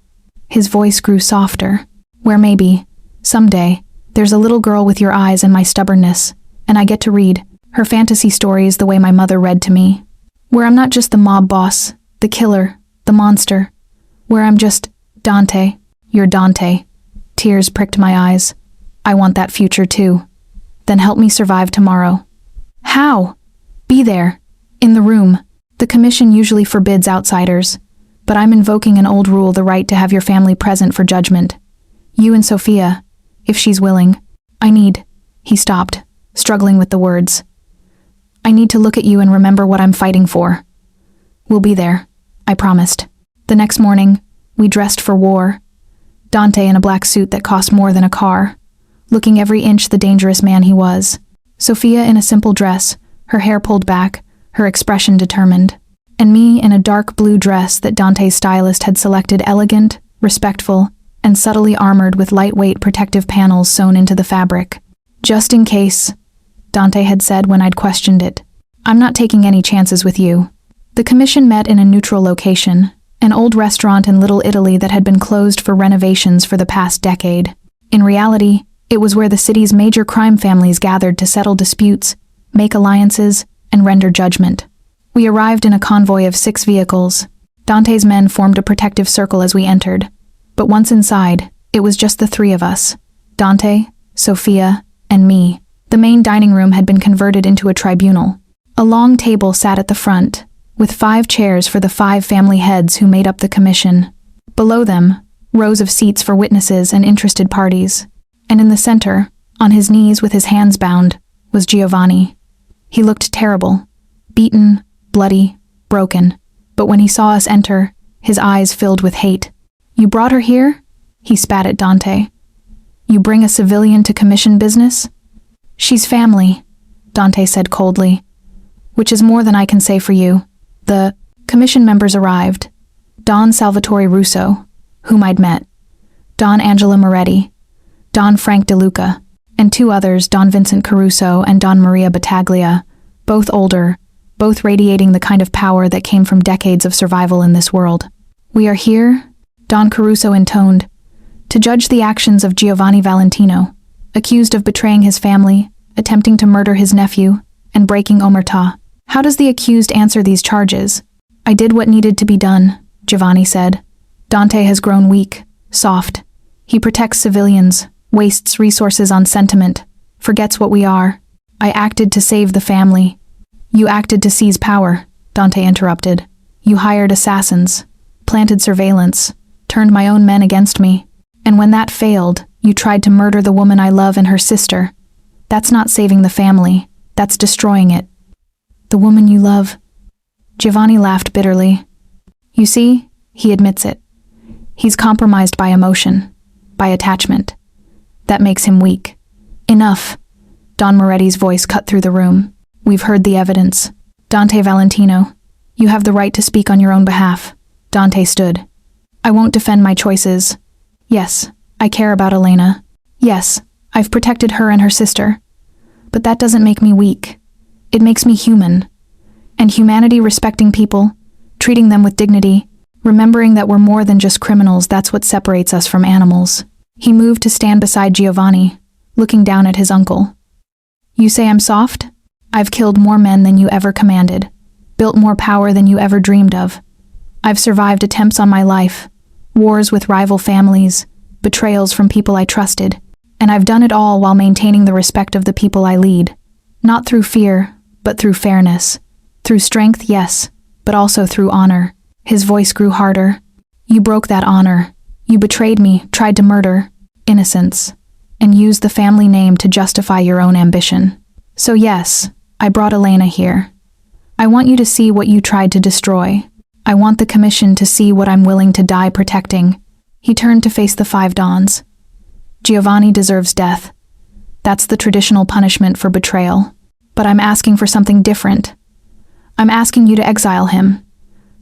His voice grew softer. Where maybe, someday, there's a little girl with your eyes and my stubbornness, and I get to read her fantasy stories the way my mother read to me. Where I'm not just the mob boss, the killer, the monster. Where I'm just Dante. You're Dante. Tears pricked my eyes. I want that future too. Then help me survive tomorrow. How? Be there. In the room. The commission usually forbids outsiders, but I'm invoking an old rule, the right to have your family present for judgment. You and Sophia, if she's willing. He stopped, struggling with the words. I need to look at you and remember what I'm fighting for. We'll be there, I promised. The next morning, we dressed for war. Dante in a black suit that cost more than a car, looking every inch the dangerous man he was. Sophia in a simple dress, her hair pulled back, her expression determined. And me in a dark blue dress that Dante's stylist had selected, elegant, respectful, and subtly armored with lightweight protective panels sewn into the fabric. Just in case, Dante had said when I'd questioned it. I'm not taking any chances with you. The commission met in a neutral location, an old restaurant in Little Italy that had been closed for renovations for the past decade. In reality, it was where the city's major crime families gathered to settle disputes, make alliances, and render judgment. We arrived in a convoy of 6 vehicles. Dante's men formed a protective circle as we entered. But once inside, it was just the 3 of us. Dante, Sophia, and me. The main dining room had been converted into a tribunal. A long table sat at the front, with 5 chairs for the 5 family heads who made up the commission. Below them, rows of seats for witnesses and interested parties. And in the center, on his knees with his hands bound, was Giovanni. He looked terrible, beaten, bloody, broken. But when he saw us enter, his eyes filled with hate. You brought her here? He spat at Dante. You bring a civilian to commission business? She's family, Dante said coldly. Which is more than I can say for you. The commission members arrived. Don Salvatore Russo, whom I'd met. Don Angela Moretti. Don Frank De Luca. And 2 others, Don Vincent Caruso and Don Maria Battaglia, both older, both radiating the kind of power that came from decades of survival in this world. We are here, Don Caruso intoned, to judge the actions of Giovanni Valentino, accused of betraying his family, attempting to murder his nephew, and breaking omerta. How does the accused answer these charges? I did what needed to be done, Giovanni said. Dante has grown weak, soft. He protects civilians, wastes resources on sentiment, forgets what we are. I acted to save the family. You acted to seize power, Dante interrupted. You hired assassins, planted surveillance, turned my own men against me. And when that failed, you tried to murder the woman I love and her sister. That's not saving the family, that's destroying it. The woman you love. Giovanni laughed bitterly. You see, he admits it. He's compromised by emotion, by attachment. That makes him weak. Enough. Don Moretti's voice cut through the room. We've heard the evidence. Dante Valentino, you have the right to speak on your own behalf. Dante stood. I won't defend my choices. Yes, I care about Elena. Yes, I've protected her and her sister. But that doesn't make me weak. It makes me human. And humanity, respecting people, treating them with dignity, remembering that we're more than just criminals, that's what separates us from animals. He moved to stand beside Giovanni, looking down at his uncle. You say I'm soft? I've killed more men than you ever commanded, built more power than you ever dreamed of. I've survived attempts on my life, wars with rival families, betrayals from people I trusted, and I've done it all while maintaining the respect of the people I lead. Not through fear, but through fairness. Through strength, yes, but also through honor. His voice grew harder. You broke that honor. You betrayed me, tried to murder innocence, and used the family name to justify your own ambition. So yes, I brought Elena here. I want you to see what you tried to destroy. I want the commission to see what I'm willing to die protecting. He turned to face the 5 Dons. Giovanni deserves death. That's the traditional punishment for betrayal. But I'm asking for something different. I'm asking you to exile him.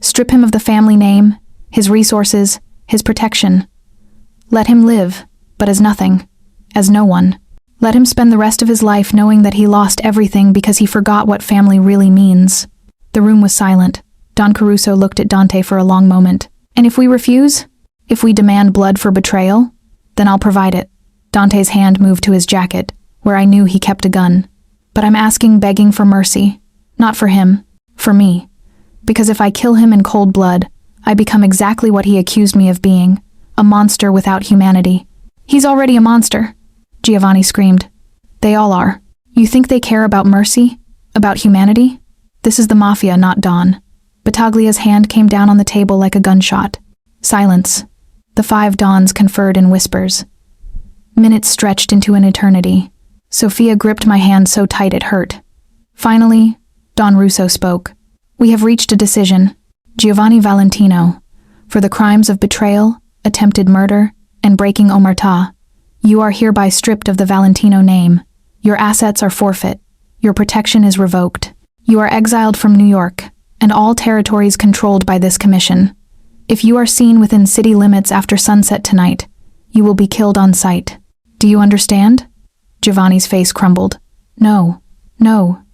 Strip him of the family name, his resources, his protection. Let him live, but as nothing, as no one. Let him spend the rest of his life knowing that he lost everything because he forgot what family really means. The room was silent. Don Caruso looked at Dante for a long moment. And if we refuse? If we demand blood for betrayal? Then I'll provide it. Dante's hand moved to his jacket, where I knew he kept a gun. But I'm asking, begging for mercy. Not for him, for me. Because if I kill him in cold blood, I become exactly what he accused me of being, a monster without humanity. He's already a monster, Giovanni screamed. They all are. You think they care about mercy? About humanity? This is the Mafia, not Don. Battaglia's hand came down on the table like a gunshot. Silence. The 5 Dons conferred in whispers. Minutes stretched into an eternity. Sophia gripped my hand so tight it hurt. Finally, Don Russo spoke. We have reached a decision. Giovanni Valentino, for the crimes of betrayal, attempted murder, and breaking omertà, you are hereby stripped of the Valentino name. Your assets are forfeit. Your protection is revoked. You are exiled from New York, and all territories controlled by this commission. If you are seen within city limits after sunset tonight, you will be killed on sight. Do you understand? Giovanni's face crumbled. No,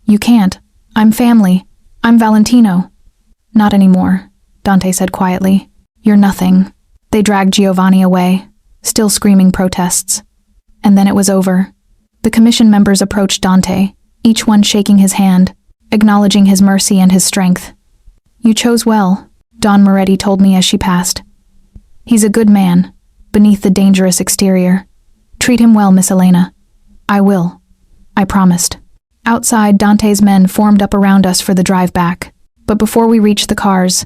you can't. I'm family. I'm Valentino. Not anymore, Dante said quietly. You're nothing. They dragged Giovanni away, still screaming protests. And then it was over. The commission members approached Dante, each one shaking his hand, acknowledging his mercy and his strength. You chose well, Don Moretti told me as she passed. He's a good man, beneath the dangerous exterior. Treat him well, Miss Elena. I will. I promised. Outside, Dante's men formed up around us for the drive back. But before we reached the cars,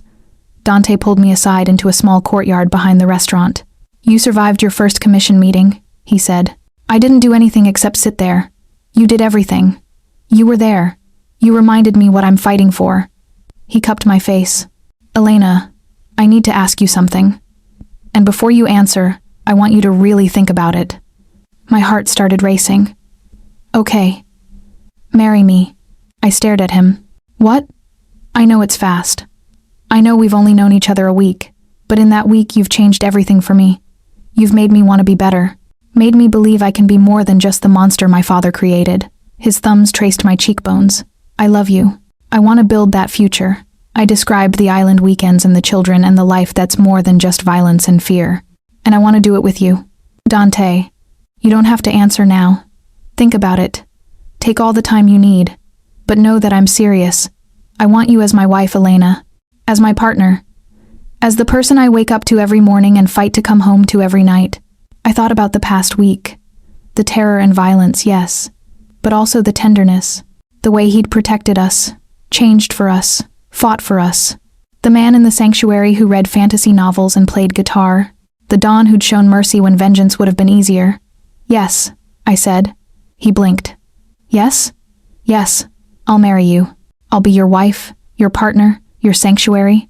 Dante pulled me aside into a small courtyard behind the restaurant. You survived your first commission meeting, he said. I didn't do anything except sit there. You did everything. You were there. You reminded me what I'm fighting for. He cupped my face. Elena, I need to ask you something. And before you answer, I want you to really think about it. My heart started racing. Okay. Marry me. I stared at him. What? I know it's fast. I know we've only known each other a week, but in that week you've changed everything for me. You've made me want to be better. Made me believe I can be more than just the monster my father created. His thumbs traced my cheekbones. I love you. I want to build that future. I described the island weekends and the children and the life that's more than just violence and fear. And I want to do it with you. Dante, you don't have to answer now. Think about it. Take all the time you need. But know that I'm serious. I want you as my wife, Elena. As my partner. As the person I wake up to every morning and fight to come home to every night. I thought about the past week. The terror and violence, yes. But also the tenderness. The way he'd protected us. Changed for us. Fought for us. The man in the sanctuary who read fantasy novels and played guitar. The Don who'd shown mercy when vengeance would have been easier. Yes, I said. He blinked. Yes? Yes, I'll marry you. I'll be your wife, your partner, your sanctuary.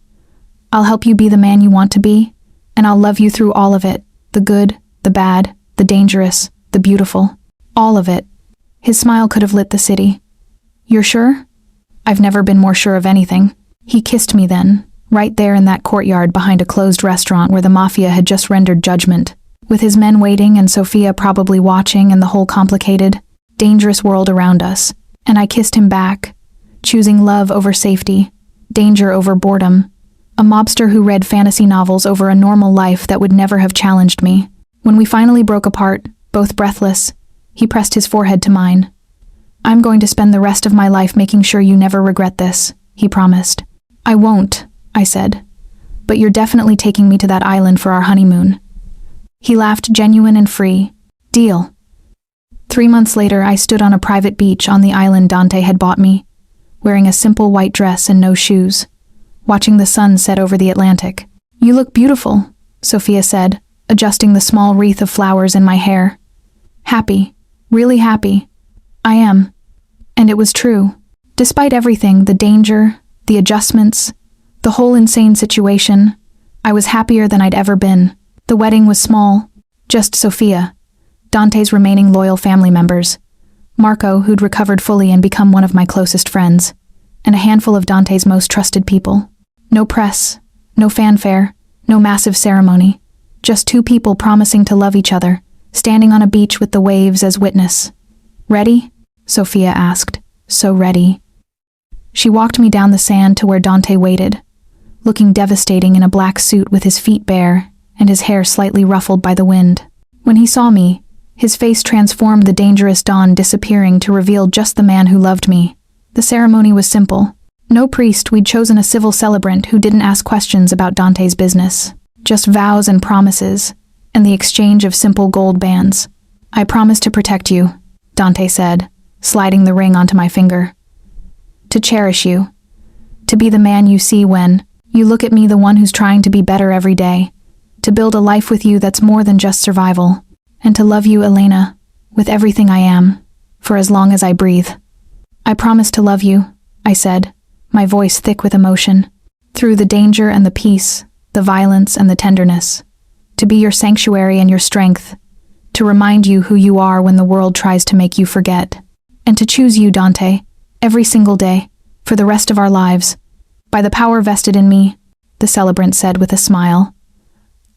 I'll help you be the man you want to be, and I'll love you through all of it, the good, the bad, the dangerous, the beautiful. All of it. His smile could have lit the city. You're sure? I've never been more sure of anything. He kissed me then, right there in that courtyard behind a closed restaurant where the Mafia had just rendered judgment, with his men waiting and Sophia probably watching and the whole complicated, dangerous world around us. And I kissed him back, choosing love over safety, danger over boredom, a mobster who read fantasy novels over a normal life that would never have challenged me. When we finally broke apart, both breathless, he pressed his forehead to mine. I'm going to spend the rest of my life making sure you never regret this, he promised. I won't, I said. But you're definitely taking me to that island for our honeymoon. He laughed, genuine and free. Deal. 3 months later, I stood on a private beach on the island Dante had bought me, wearing a simple white dress and no shoes, watching the sun set over the Atlantic. You look beautiful, Sophia said, adjusting the small wreath of flowers in my hair. Happy, really happy. I am. And it was true. Despite everything, the danger, the adjustments, the whole insane situation, I was happier than I'd ever been. The wedding was small, just Sophia, Dante's remaining loyal family members, Marco, who'd recovered fully and become one of my closest friends, and a handful of Dante's most trusted people. No press, no fanfare, no massive ceremony, just 2 people promising to love each other, standing on a beach with the waves as witness. Ready? Sophia asked. So ready. She walked me down the sand to where Dante waited, looking devastating in a black suit with his feet bare and his hair slightly ruffled by the wind. When he saw me, his face transformed, the dangerous dawn disappearing to reveal just the man who loved me. The ceremony was simple. No priest, we'd chosen a civil celebrant who didn't ask questions about Dante's business. Just vows and promises, and the exchange of simple gold bands. I promise to protect you, Dante said, sliding the ring onto my finger. To cherish you. To be the man you see when you look at me, the one who's trying to be better every day. To build a life with you that's more than just survival. And to love you, Elena, with everything I am, for as long as I breathe. I promise to love you, I said, my voice thick with emotion. Through the danger and the peace, the violence and the tenderness. To be your sanctuary and your strength. To remind you who you are when the world tries to make you forget. And to choose you, Dante, every single day, for the rest of our lives. By the power vested in me, the celebrant said with a smile.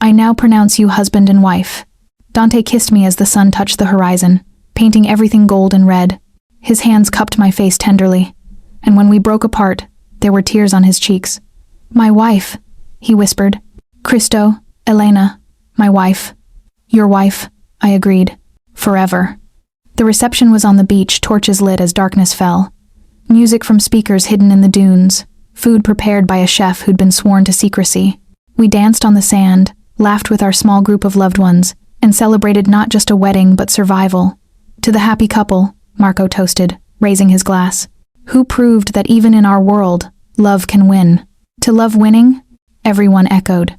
I now pronounce you husband and wife. Dante kissed me as the sun touched the horizon, painting everything gold and red. His hands cupped my face tenderly, and when we broke apart, there were tears on his cheeks. My wife, he whispered. Cristo, Elena, my wife. Your wife, I agreed. Forever. The reception was on the beach, torches lit as darkness fell. Music from speakers hidden in the dunes, food prepared by a chef who'd been sworn to secrecy. We danced on the sand, laughed with our small group of loved ones, and celebrated not just a wedding but survival. To the happy couple, Marco toasted, raising his glass. Who proved that even in our world, love can win. To love winning? Everyone echoed.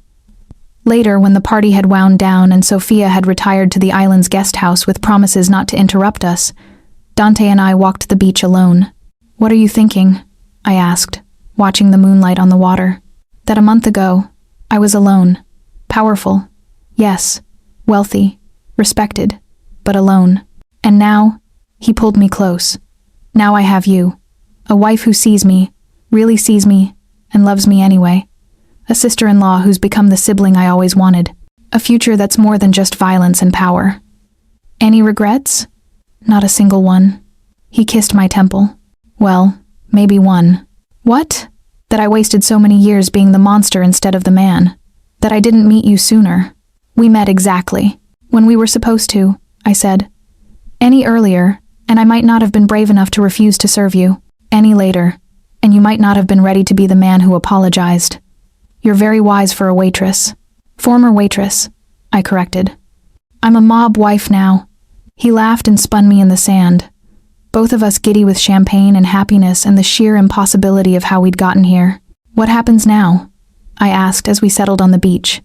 Later, when the party had wound down and Sophia had retired to the island's guest house with promises not to interrupt us, Dante and I walked the beach alone. What are you thinking? I asked, watching the moonlight on the water. That a month ago, I was alone. Powerful. Yes. Wealthy. Respected. But alone. And now, he pulled me close. Now I have you. A wife who sees me, really sees me, and loves me anyway. A sister-in-law who's become the sibling I always wanted. A future that's more than just violence and power. Any regrets? Not a single one. He kissed my temple. Well, maybe one. What? That I wasted so many years being the monster instead of the man. That I didn't meet you sooner. We met exactly when we were supposed to, I said. Any earlier, and I might not have been brave enough to refuse to serve you. Any later, and you might not have been ready to be the man who apologized. You're very wise for a waitress. Former waitress, I corrected. I'm a mob wife now. He laughed and spun me in the sand, both of us giddy with champagne and happiness and the sheer impossibility of how we'd gotten here. What happens now? I asked as we settled on the beach.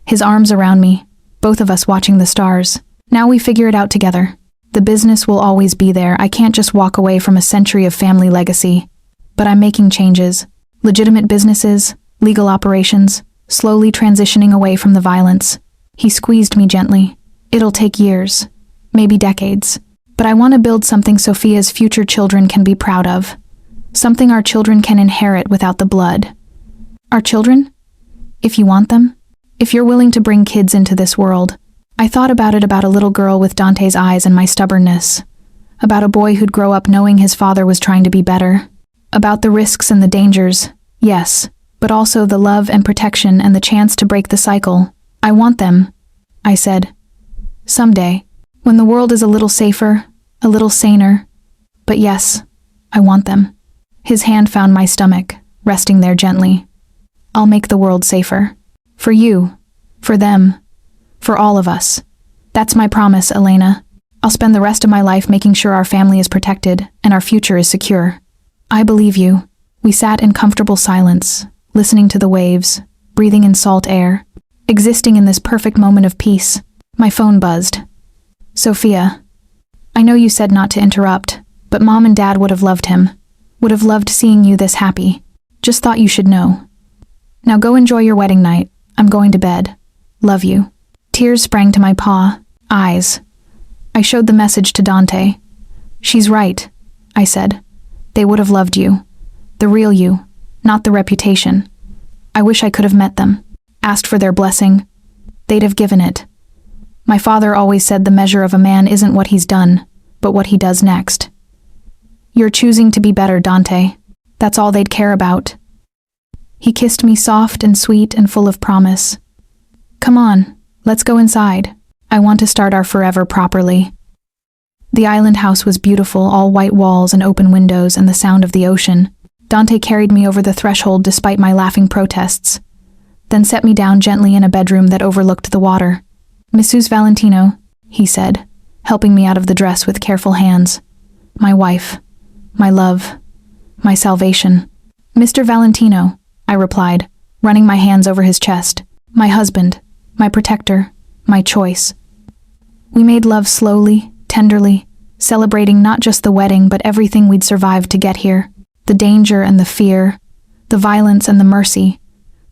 His arms around me, both of us watching the stars. Now we figure it out together. The business will always be there. I can't just walk away from a century of family legacy. But I'm making changes. Legitimate businesses, legal operations, slowly transitioning away from the violence. He squeezed me gently. It'll take years, maybe decades. But I want to build something Sophia's future children can be proud of. Something our children can inherit without the blood. Our children? If you want them? If you're willing to bring kids into this world. I thought about a little girl with Dante's eyes and my stubbornness. About a boy who'd grow up knowing his father was trying to be better. About the risks and the dangers, yes, but also the love and protection and the chance to break the cycle. I want them, I said. Someday, when the world is a little safer, a little saner. But yes, I want them. His hand found my stomach, resting there gently. I'll make the world safer. For you, for them, for all of us. That's my promise, Elena. I'll spend the rest of my life making sure our family is protected and our future is secure. I believe you. We sat in comfortable silence, listening to the waves, breathing in salt air, existing in this perfect moment of peace. My phone buzzed. Sophia, I know you said not to interrupt, but Mom and Dad would have loved him. Would have loved seeing you this happy. Just thought you should know. Now go enjoy your wedding night. I'm going to bed. Love you. Tears sprang to my eyes. I showed the message to Dante. She's right, I said. They would have loved you. The real you, not the reputation. I wish I could have met them, asked for their blessing. They'd have given it. My father always said the measure of a man isn't what he's done, but what he does next. You're choosing to be better, Dante. That's all they'd care about. He kissed me soft and sweet and full of promise. Come on, let's go inside. I want to start our forever properly. The island house was beautiful, all white walls and open windows and the sound of the ocean. Dante carried me over the threshold despite my laughing protests, then set me down gently in a bedroom that overlooked the water. Mrs. Valentino, he said, helping me out of the dress with careful hands. My wife, my love, my salvation. Mr. Valentino, I replied, running my hands over his chest. My husband, my protector, my choice. We made love slowly, tenderly, celebrating not just the wedding but everything we'd survived to get here. The danger and the fear, the violence and the mercy,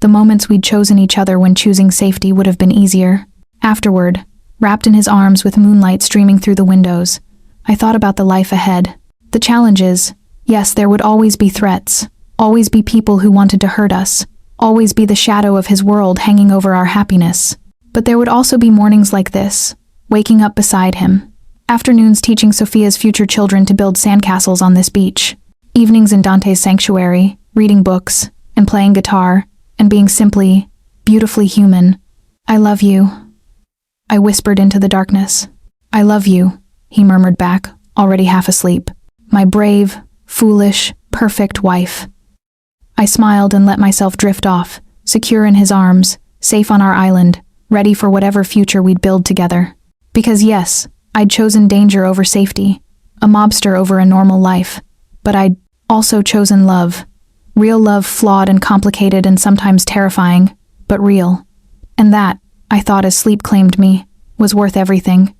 the moments we'd chosen each other when choosing safety would have been easier. Afterward, wrapped in his arms with moonlight streaming through the windows, I thought about the life ahead. The challenges, yes, there would always be threats, always be people who wanted to hurt us, always be the shadow of his world hanging over our happiness. But there would also be mornings like this, waking up beside him, afternoons teaching Sophia's future children to build sandcastles on this beach, evenings in Dante's sanctuary, reading books, and playing guitar, and being simply, beautifully human. I love you, I whispered into the darkness. I love you, he murmured back, already half asleep. My brave, foolish, perfect wife. I smiled and let myself drift off, secure in his arms, safe on our island, ready for whatever future we'd build together. Because yes, I'd chosen danger over safety, a mobster over a normal life, but I'd also chosen love. Real love, flawed and complicated and sometimes terrifying, but real. And that, I thought as sleep claimed me, was worth everything.